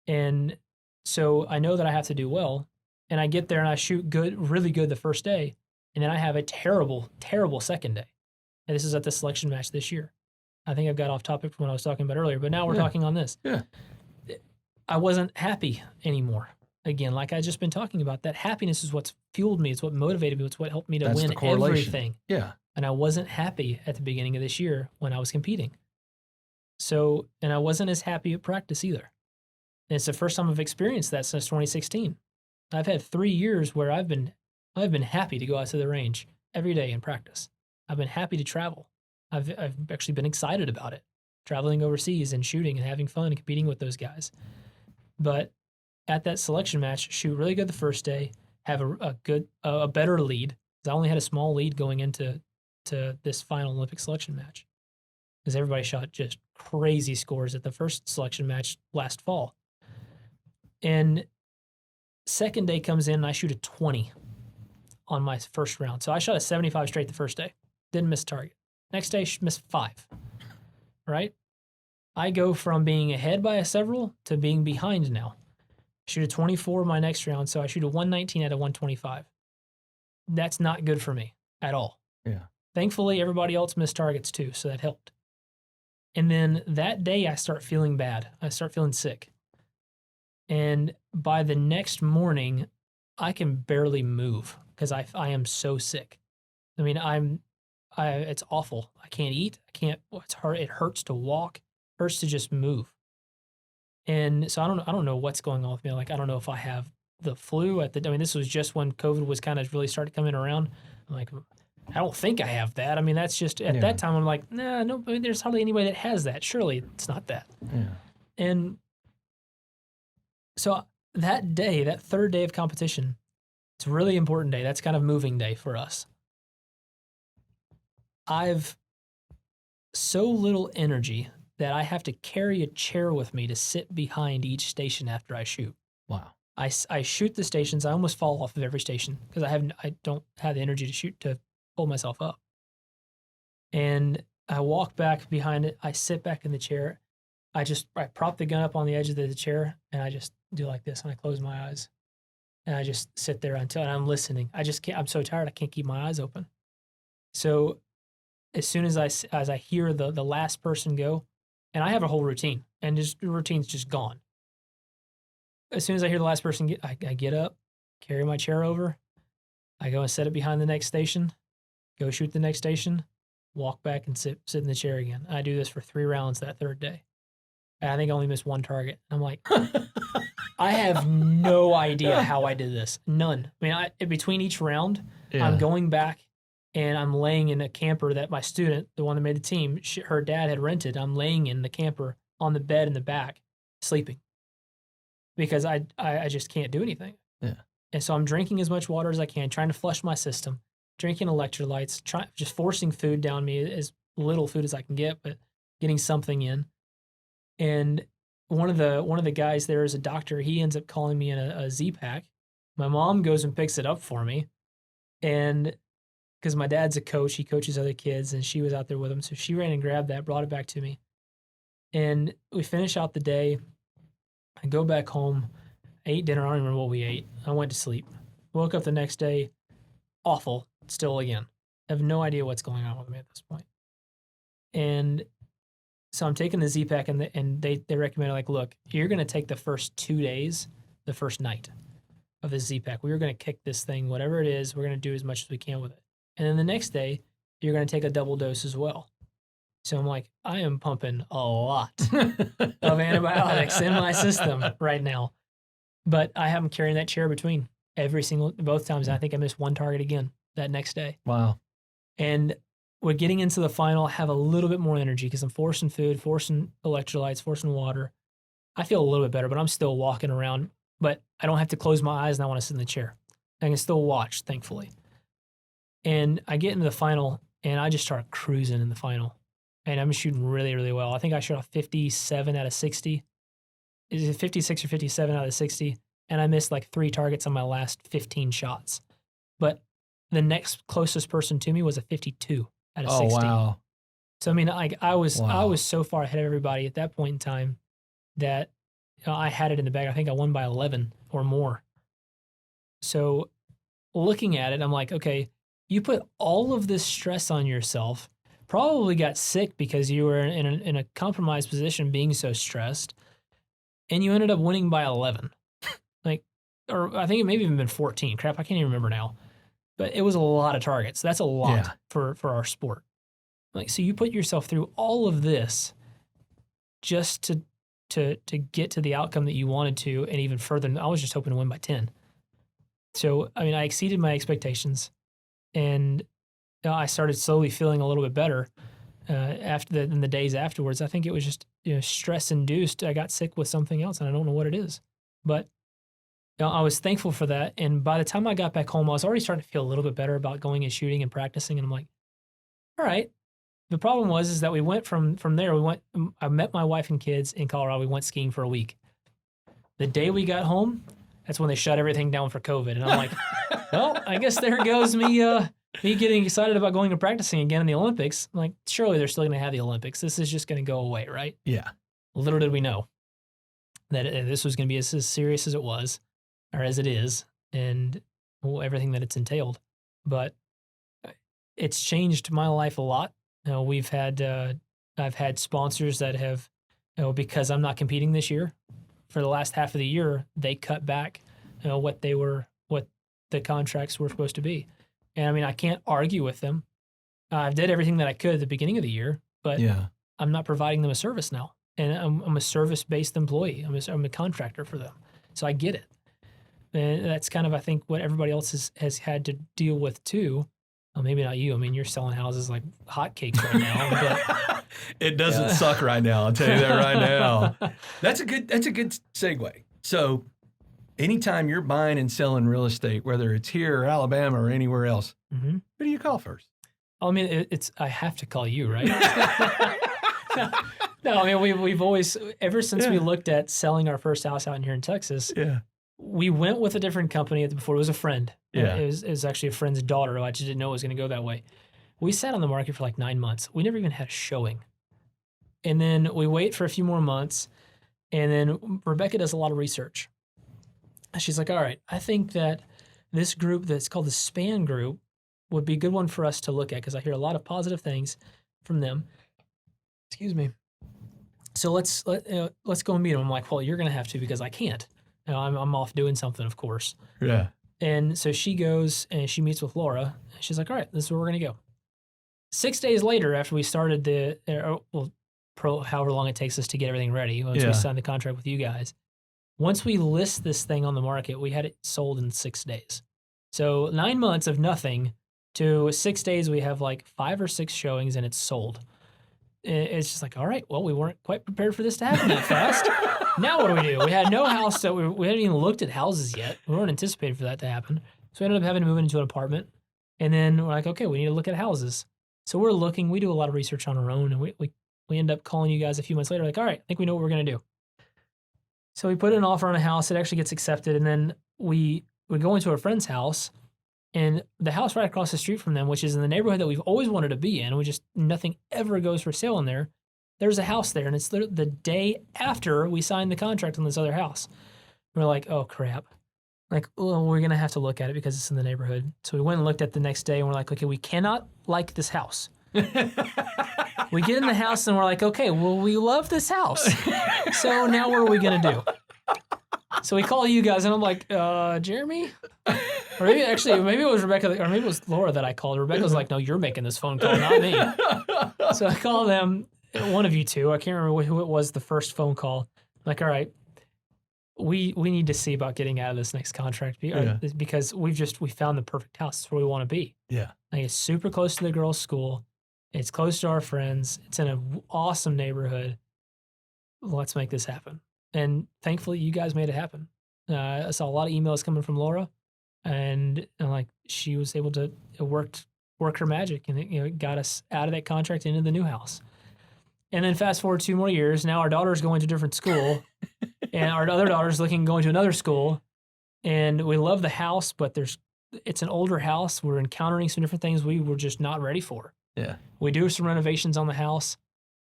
And so I know that I have to do well, and I get there and I shoot good, really good the first day. And then I have a terrible, terrible second day. And this is at the selection match this year. I think I've got off topic from what I was talking about earlier, but now we're talking on this. Yeah. I wasn't happy anymore. Again, like I just been talking about, that happiness is what's fueled me. It's what motivated me. It's what helped me to win everything. Yeah. And I wasn't happy at the beginning of this year when I was competing. So, and I wasn't as happy at practice either. And it's the first time I've experienced that since 2016. I've had 3 years where I've been happy to go out to the range every day and practice. I've been happy to travel. I've actually been excited about it, traveling overseas and shooting and having fun and competing with those guys. But at that selection match, shoot really good the first day, have a better lead, because I only had a small lead going into this final Olympic selection match, because everybody shot just crazy scores at the first selection match last fall. And second day comes in and I shoot a 20 on my first round. So I shot a 75 straight the first day. Didn't miss target. Next day, missed 5. Right? I go from being ahead by several to being behind now. Shoot a 24 my next round, so I shoot a 119 out of 125. That's not good for me at all. Yeah. Thankfully, everybody else missed targets too, so that helped. And then that day, I start feeling bad. I start feeling sick. And by the next morning, I can barely move because I am so sick. I mean, it's awful. I can't eat. It's hard. It hurts to walk. Hurts to just move. And so I don't know what's going on with me. Like, I don't know if I have the flu this was just when COVID was kind of really started coming around. I'm like, I don't think I have that. I mean, that's just, at that time, I'm like, no, I mean, there's hardly anybody that has that. Surely it's not that. Yeah. And so that day, that third day of competition, it's a really important day. That's kind of moving day for us. I've so little energy that I have to carry a chair with me to sit behind each station after I shoot. Wow. I shoot the stations. I almost fall off of every station because I don't have the energy to shoot to hold myself up. And I walk back behind it. I sit back in the chair. I prop the gun up on the edge of the chair and I just do like this and I close my eyes. And I just sit there and I'm listening. I just can't, I'm so tired I can't keep my eyes open. So as soon as I hear the last person go, and I have a whole routine, and the routine's just gone. As soon as I hear the last person I get up, carry my chair over, I go and set it behind the next station, go shoot the next station, walk back and sit in the chair again. I do this for 3 rounds that third day. And I think I only missed 1 target. I'm like, I have no idea how I did this. None. I mean, between each round, I'm going back and I'm laying in a camper that my student, the one that made the team, her dad had rented. I'm laying in the camper on the bed in the back, sleeping, because I just can't do anything. Yeah. And so I'm drinking as much water as I can, trying to flush my system, drinking electrolytes, just forcing food down me little food as I can get, but getting something in. And one of the guys there is a doctor. He ends up calling me in a Z-Pack. My mom goes and picks it up for me. And because my dad's a coach, he coaches other kids, and she was out there with him. So she ran and grabbed that, brought it back to me. And we finish out the day. I go back home, ate dinner. I don't remember what we ate. I went to sleep. Woke up the next day, awful, still again. I have no idea what's going on with me at this point. And so I'm taking the Z-Pack, and they recommend, like, look, you're going to take the first 2 days, the first night of the Z-Pack. We're going to kick this thing, whatever it is, we're going to do as much as we can with it. And then the next day, you're going to take a double dose as well. So I'm like, I am pumping a lot of antibiotics in my system right now. But I have them carrying that chair between both times. And I think I missed one target again that next day. Wow. And we're getting into the final, have a little bit more energy because I'm forcing food, forcing electrolytes, forcing water. I feel a little bit better, but I'm still walking around. But I don't have to close my eyes and I want to sit in the chair. I can still watch, thankfully. And I get into the final, and I just start cruising in the final. And I'm shooting really, really well. I think I shot a 57 out of 60. Is it 56 or 57 out of 60? And I missed like 3 targets on my last 15 shots. But the next closest person to me was a 52 out of 60. Oh, wow. So, I mean, I was so far ahead of everybody at that point in time that I had it in the bag. I think I won by 11 or more. So looking at it, I'm like, okay, you put all of this stress on yourself, probably got sick because you were in a compromised position being so stressed, and you ended up winning by 11. Or I think it maybe even been 14. Crap, I can't even remember now. But it was a lot of targets. That's a lot for our sport. Like, so you put yourself through all of this just to get to the outcome that you wanted to, and even further. I was just hoping to win by 10. So, I mean, I exceeded my expectations, and I started slowly feeling a little bit better in the days afterwards. I think it was just stress induced. I got sick with something else, and I don't know what it is. But I was thankful for that. And by the time I got back home, I was already starting to feel a little bit better about going and shooting and practicing. And I'm like, all right. The problem is that we went from there. I met my wife and kids in Colorado. We went skiing for a week. The day we got home, that's when they shut everything down for COVID. And I'm like, well, I guess there goes me getting excited about going and practicing again in the Olympics. I'm like, surely they're still going to have the Olympics. This is just going to go away, right? Yeah. Little did we know that this was going to be as serious as it was, or as it is, and everything that it's entailed. But it's changed my life a lot. I've had sponsors that have, because I'm not competing this year, for the last half of the year, they cut back, what the contracts were supposed to be. And I mean, I can't argue with them. I did everything that I could at the beginning of the year, but I'm not providing them a service now. And I'm a service-based employee. I'm a contractor for them. So I get it. And that's kind of, I think, what everybody else has had to deal with too. Well, maybe not you. I mean, you're selling houses like hotcakes right now. But it doesn't suck right now. I'll tell you that right now. That's a good segue. So anytime you're buying and selling real estate, whether it's here or Alabama or anywhere else, who do you call first? I mean, I have to call you, right? No, I mean, we've always, ever since we looked at selling our first house out here in Texas, we went with a different company before. It was a friend. It was actually a friend's daughter. I just didn't know it was going to go that way. We sat on the market for like 9 months. We never even had a showing. And then we wait for a few more months. And then Rebecca does a lot of research. She's like, all right, I think that this group that's called the Spann Group would be a good one for us to look at, because I hear a lot of positive things from them. Excuse me. So let's go and meet them. I'm like, well, you're going to have to, because I can't. I'm off doing something, of course. Yeah. And so she goes and she meets with Laura. She's like, all right, this is where we're going to go. 6 days later, after we started however long it takes us to get everything ready, once we signed the contract with you guys, once we list this thing on the market, we had it sold in 6 days. So 9 months of nothing to 6 days, we have like 5 or 6 showings and it's sold. It's just like, all right, well, we weren't quite prepared for this to happen that fast. Now what do? We had no house. So we hadn't even looked at houses yet. We weren't anticipating for that to happen. So we ended up having to move into an apartment. And then we're like, okay, we need to look at houses. So we're looking, we do a lot of research on our own, and we end up calling you guys a few months later, like, all right, I think we know what we're going to do. So we put an offer on a house, it actually gets accepted, and then we go into a friend's house, and the house right across the street from them, which is in the neighborhood that we've always wanted to be in, nothing ever goes for sale in there. There's a house there, and it's the day after we signed the contract on this other house. We're like, oh crap. Like, well, we're going to have to look at it because it's in the neighborhood. So we went and looked at it the next day, and we're like, okay, we cannot like this house. We get in the house, and we're like, okay, well, we love this house. So now what are we going to do? So we call you guys, and I'm like, Jeremy? Or maybe it was Rebecca, or maybe it was Laura that I called. Rebecca's like, no, you're making this phone call, not me. So I call them, one of you two. I can't remember who it was, the first phone call. I'm like, all right, we need to see about getting out of this next contract because we found the perfect house. It's where we want to be. Yeah. Like, it's super close to the girls' school. It's close to our friends. It's in an awesome neighborhood. Let's make this happen. And thankfully, you guys made it happen. I saw a lot of emails coming from Laura, and like, she was able to work her magic, and it got us out of that contract into the new house. And then fast forward 2 more years, now our daughter's going to a different school, and our other daughter's going to another school, and we love the house, but it's an older house. We're encountering some different things we were just not ready for. Yeah. We do some renovations on the house,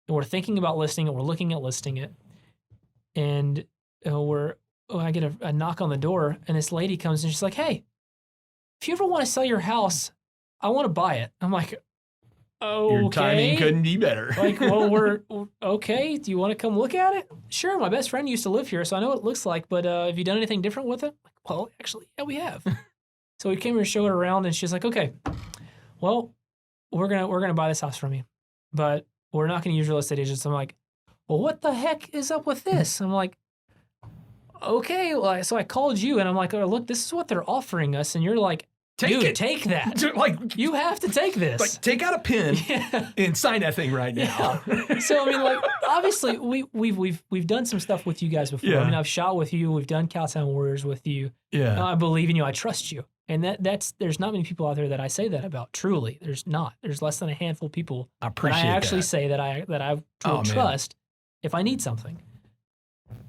and we're thinking about listing it. We're looking at listing it, and I get a knock on the door, and this lady comes and she's like, hey, if you ever want to sell your house, I want to buy it. I'm like, okay. Your timing couldn't be better. Like, well, we're okay. Do you want to come look at it? Sure. My best friend used to live here, so I know what it looks like, but have you done anything different with it? Like, well, actually, yeah, we have. So we came here to show it around, and she's like, okay, well, we're gonna buy this house from you, but we're not gonna use real estate agents. I'm like, well, what the heck is up with this? I'm like, okay. Well, so I called you, and I'm like, oh, look, this is what they're offering us, and you're like, dude, take that. Like, you have to take this. Like, take out a pen and sign that thing right now. Yeah. So I mean, like, obviously, we've done some stuff with you guys before. Yeah. I mean, I've shot with you. We've done Cowtown Warriors with you. Yeah. I believe in you. I trust you. And there's not many people out there that I say that about. Truly, there's not. There's less than a handful of people I appreciate that I actually that. say that I will trust if I need something.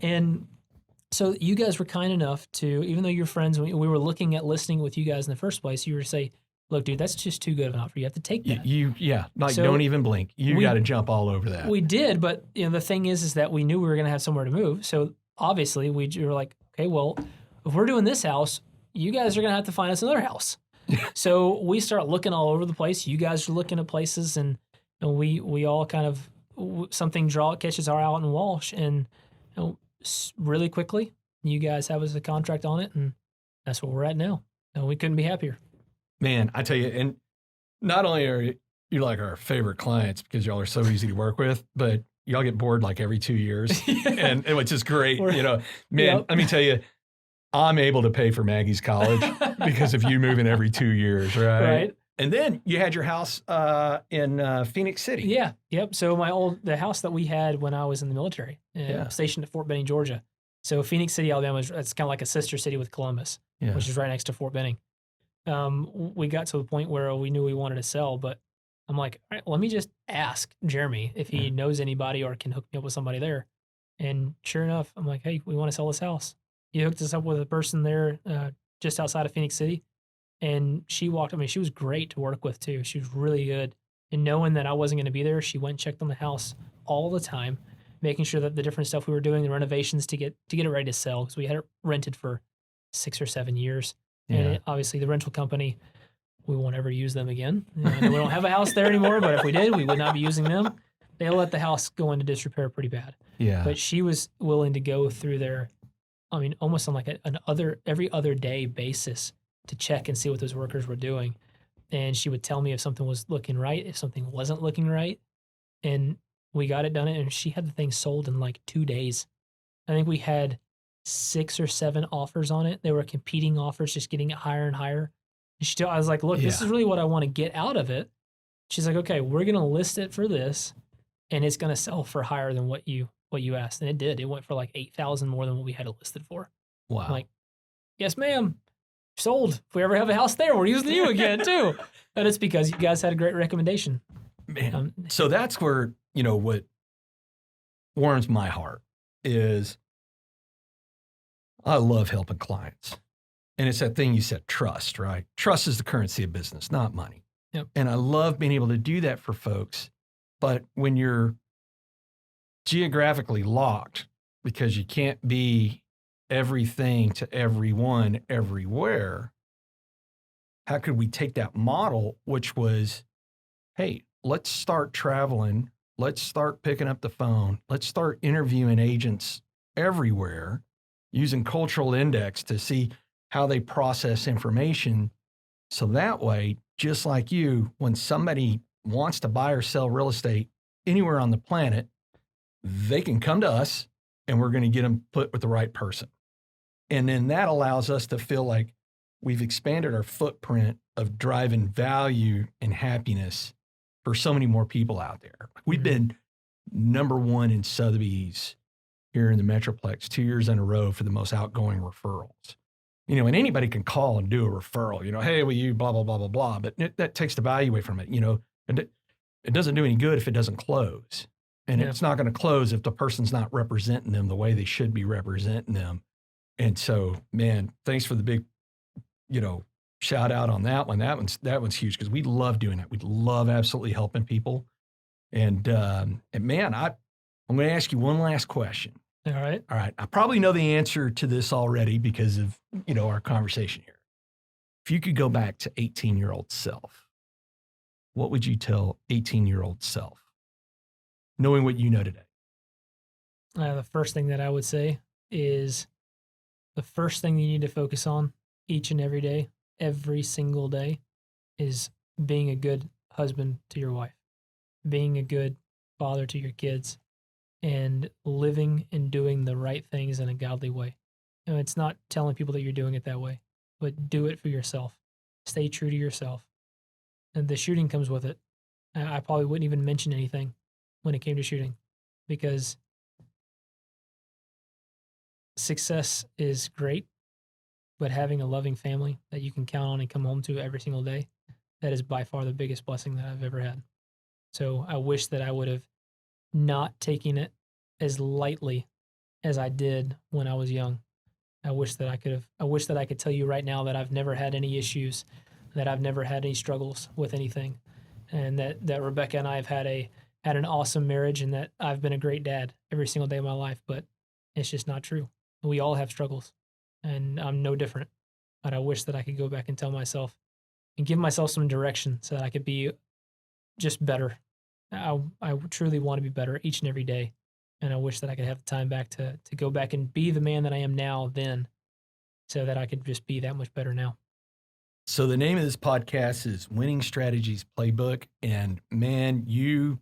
And so you guys were kind enough to, even though you're friends, we were looking at listing with you guys in the first place, you were to say, look, dude, that's just too good of an offer. You have to take that. So don't even blink. You got to jump all over that. We did, but the thing is that we knew we were going to have somewhere to move. So obviously we were like, okay, well, if we're doing this house, you guys are going to have to find us another house. So we start looking all over the place. You guys are looking at places, and we all kind of, something catches our eye out in Walsh, and really quickly, you guys have us a contract on it, and that's where we're at now. And we couldn't be happier. Man, I tell you, and not only are you like our favorite clients because y'all are so easy to work with, but y'all get bored like every 2 years, and which is great. Man, let me tell you, I'm able to pay for Maggie's college because of you moving every 2 years, right? Right. And then you had your house in Phoenix City. Yeah. Yep. So the house that we had when I was in the military, stationed at Fort Benning, Georgia. So Phoenix City, Alabama, it's kind of like a sister city with Columbus, which is right next to Fort Benning. We got to the point where we knew we wanted to sell, but I'm like, all right, let me just ask Jeremy if he knows anybody or can hook me up with somebody there. And sure enough, I'm like, hey, we want to sell this house. He hooked us up with a person there just outside of Phoenix City. And she she was great to work with too. She was really good. And knowing that I wasn't going to be there, she went and checked on the house all the time, making sure that the different stuff we were doing, the renovations to get it ready to sell, because we had it rented for 6 or 7 years. Yeah. And obviously the rental company, we won't ever use them again. We don't have a house there anymore, but if we did, we would not be using them. They let the house go into disrepair pretty bad. Yeah. But she was willing to go through there, I mean, almost on like every other day basis to check and see what those workers were doing. And she would tell me if something was looking right, if something wasn't looking right. And we got it done, and she had the thing sold in like 2 days. I think we had 6 or 7 offers on it. They were competing offers, just getting it higher and higher. And I was like, look, this is really what I want to get out of it. She's like, okay, we're going to list it for this, and it's going to sell for higher than what you asked. And it did. It went for like $8,000 more than what we had it listed for. Wow. I'm like, yes, ma'am. Sold. If we ever have a house there, we're using you again too. And it's because you guys had a great recommendation. Man. So that's where, what warms my heart is I love helping clients. And it's that thing you said, trust, right? Trust is the currency of business, not money. Yep. And I love being able to do that for folks. But when you're geographically locked because you can't be everything to everyone everywhere, how could we take that model, which was, hey, let's start traveling. Let's start picking up the phone. Let's start interviewing agents everywhere using cultural index to see how they process information. So that way, just like you, when somebody wants to buy or sell real estate anywhere on the planet, they can come to us and we're going to get them put with the right person. And then that allows us to feel like we've expanded our footprint of driving value and happiness for so many more people out there. We've been #1 in Sotheby's here in the Metroplex 2 years in a row for the most outgoing referrals. And anybody can call and do a referral, hey, will you blah, blah, blah, blah, blah. But that takes the value away from it. And it doesn't do any good if it doesn't close. And it's not going to close if the person's not representing them the way they should be representing them. And so, man, thanks for the big, shout out on that one. That one's huge because we love doing that. We love absolutely helping people. And man, I'm going to ask you one last question. All right. I probably know the answer to this already because of, our conversation here. If you could go back to 18-year-old self, what would you tell 18-year-old self, knowing what you know today? The first thing that I would say is the first thing you need to focus on each and every day, every single day, is being a good husband to your wife, being a good father to your kids, and living and doing the right things in a godly way. It's not telling people that you're doing it that way, but do it for yourself. Stay true to yourself. And the shooting comes with it. I probably wouldn't even mention anything when it came to shooting because success is great, but having a loving family that you can count on and come home to every single day, that is by far the biggest blessing that I've ever had. So I wish that I would have not taken it as lightly as I did when I was young. I wish that I could tell you right now that I've never had any issues, that I've never had any struggles with anything, and that Rebecca and I have had an awesome marriage and that I've been a great dad every single day of my life, but it's just not true. We all have struggles and I'm no different, but I wish that I could go back and tell myself and give myself some direction so that I could be just better. I truly want to be better each and every day. And I wish that I could have the time back to go back and be the man that I am now then so that I could just be that much better now. So the name of this podcast is Winning Strategies Playbook. And man, you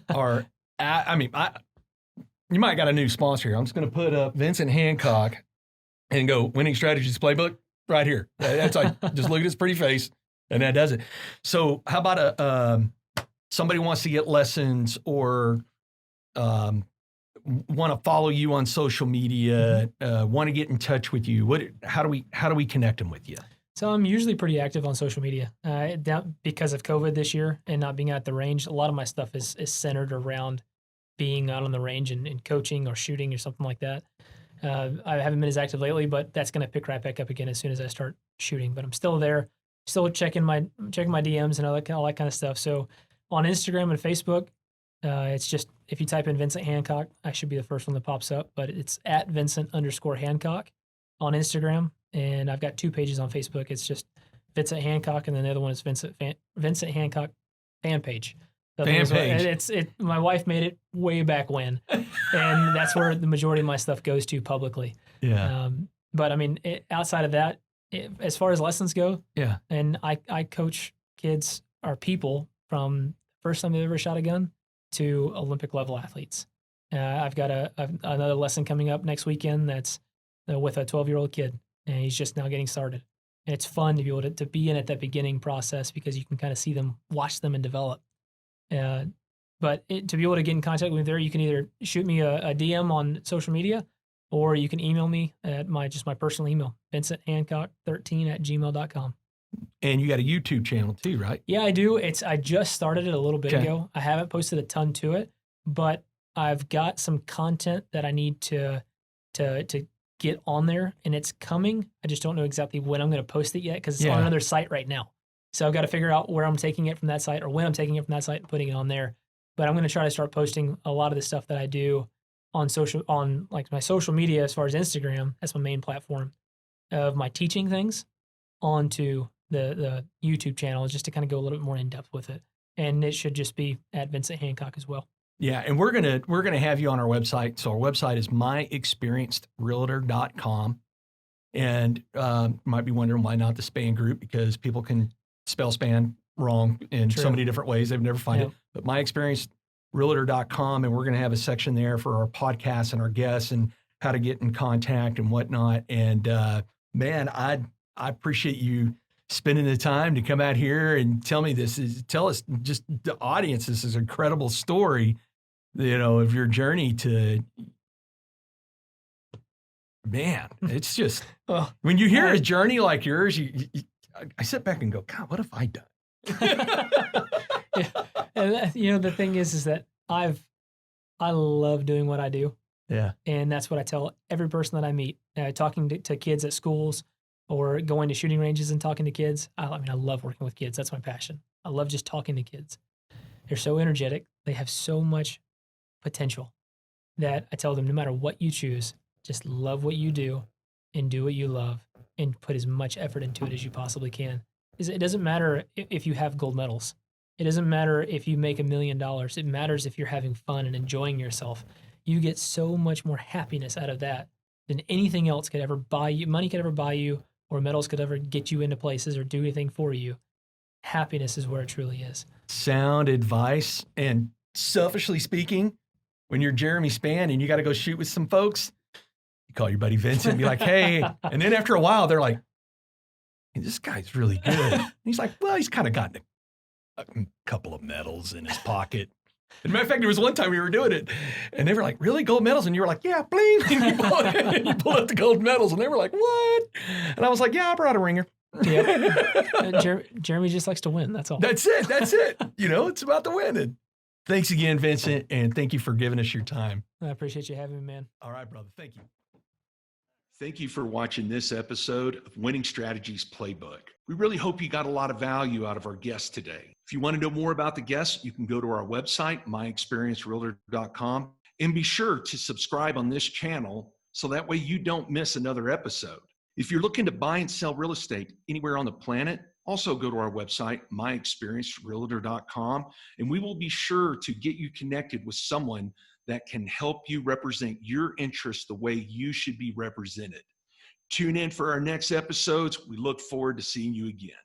are, you might got a new sponsor here. I'm just going to put up Vincent Hancock and go Winning Strategies Playbook right here. That's like, just look at his pretty face and that does it. So how about somebody wants to get lessons or want to follow you on social media, want to get in touch with you? How do we connect them with you? So I'm usually pretty active on social media. Because of COVID this year and not being at the range, a lot of my stuff is centered around being out on the range and coaching or shooting or something like that. I haven't been as active lately, but that's going to pick right back up again as soon as I start shooting. But I'm still there, still checking my DMs and all that kind of stuff. So on Instagram and Facebook, it's just, if you type in Vincent Hancock, I should be the first one that pops up, but it's at Vincent_Hancock on Instagram. And I've got 2 pages on Facebook. It's just Vincent Hancock, and then the other one is Vincent Hancock fan page. Fan page. My wife made it way back when, and that's where the majority of my stuff goes to publicly. Yeah. But I mean, outside of that, as far as lessons go, yeah. And I coach kids or people from first time they ever shot a gun to Olympic level athletes. I've got another lesson coming up next weekend that's with a 12-year-old kid, and he's just now getting started. And it's fun to be able to be in at that beginning process because you can kind of see them, watch them, and develop. But to be able to get in contact with me there, you can either shoot me a DM on social media, or you can email me at my personal email, vincenthancock13@gmail.com. And you got a YouTube channel too, right? Yeah, I do. I just started it a little bit Okay. ago. I haven't posted a ton to it, but I've got some content that I need to get on there, and it's coming. I just don't know exactly when I'm going to post it yet because it's on another site right now. So I've got to figure out where I'm taking it from that site or when I'm taking it from that site and putting it on there. But I'm going to try to start posting a lot of the stuff that I do on like my social media as far as Instagram. That's my main platform of my teaching things onto the YouTube channel, just to kind of go a little bit more in depth with it. And it should just be at Vincent Hancock as well. Yeah, and we're gonna have you on our website. So our website is myexperiencedrealtor.com. And you might be wondering why not the Spann Group, because people can spell Spann wrong in so many different ways. They've never find it. But myexperiencedrealtor.com, and we're going to have a section there for our podcasts and our guests and how to get in contact and whatnot. And man, I appreciate you spending the time to come out here and tell us, just the audience, this is an incredible story, of your journey to. Man, it's just when you hear a journey like yours, I sit back and go, God, what have I done? Yeah. And the thing is that I love doing what I do. Yeah. And that's what I tell every person that I meet, talking to kids at schools or going to shooting ranges and talking to kids. I love working with kids. That's my passion. I love just talking to kids. They're so energetic. They have so much potential that I tell them, no matter what you choose, just love what you do and do what you love and put as much effort into it as you possibly can. It doesn't matter if you have gold medals. It doesn't matter if you make $1 million. It matters if you're having fun and enjoying yourself. You get so much more happiness out of that than anything else could ever buy you. Money could ever buy you, or medals could ever get you into places or do anything for you. Happiness is where it truly is. Sound advice. And selfishly speaking, when you're Jeremy Spann and you got to go shoot with some folks, you call your buddy Vincent and be like, hey. And then after a while, they're like, hey, this guy's really good. And he's like, well, he's kind of gotten a couple of medals in his pocket. As a matter of fact, there was one time we were doing it, and they were like, really, gold medals? And you were like, yeah, bling. And you pull out the gold medals, and they were like, what? And I was like, yeah, I brought a ringer. Yeah. Jeremy just likes to win. That's all. That's it. It's about the winning. Thanks again, Vincent, and thank you for giving us your time. I appreciate you having me, man. All right, brother. Thank you. Thank you for watching this episode of Winning Strategies Playbook. We really hope you got a lot of value out of our guests today. If you want to know more about the guests, you can go to our website, myexperiencedrealtor.com, and be sure to subscribe on this channel so that way you don't miss another episode. If you're looking to buy and sell real estate anywhere on the planet, also go to our website, myexperiencedrealtor.com, and we will be sure to get you connected with someone that can help you represent your interests the way you should be represented. Tune in for our next episodes. We look forward to seeing you again.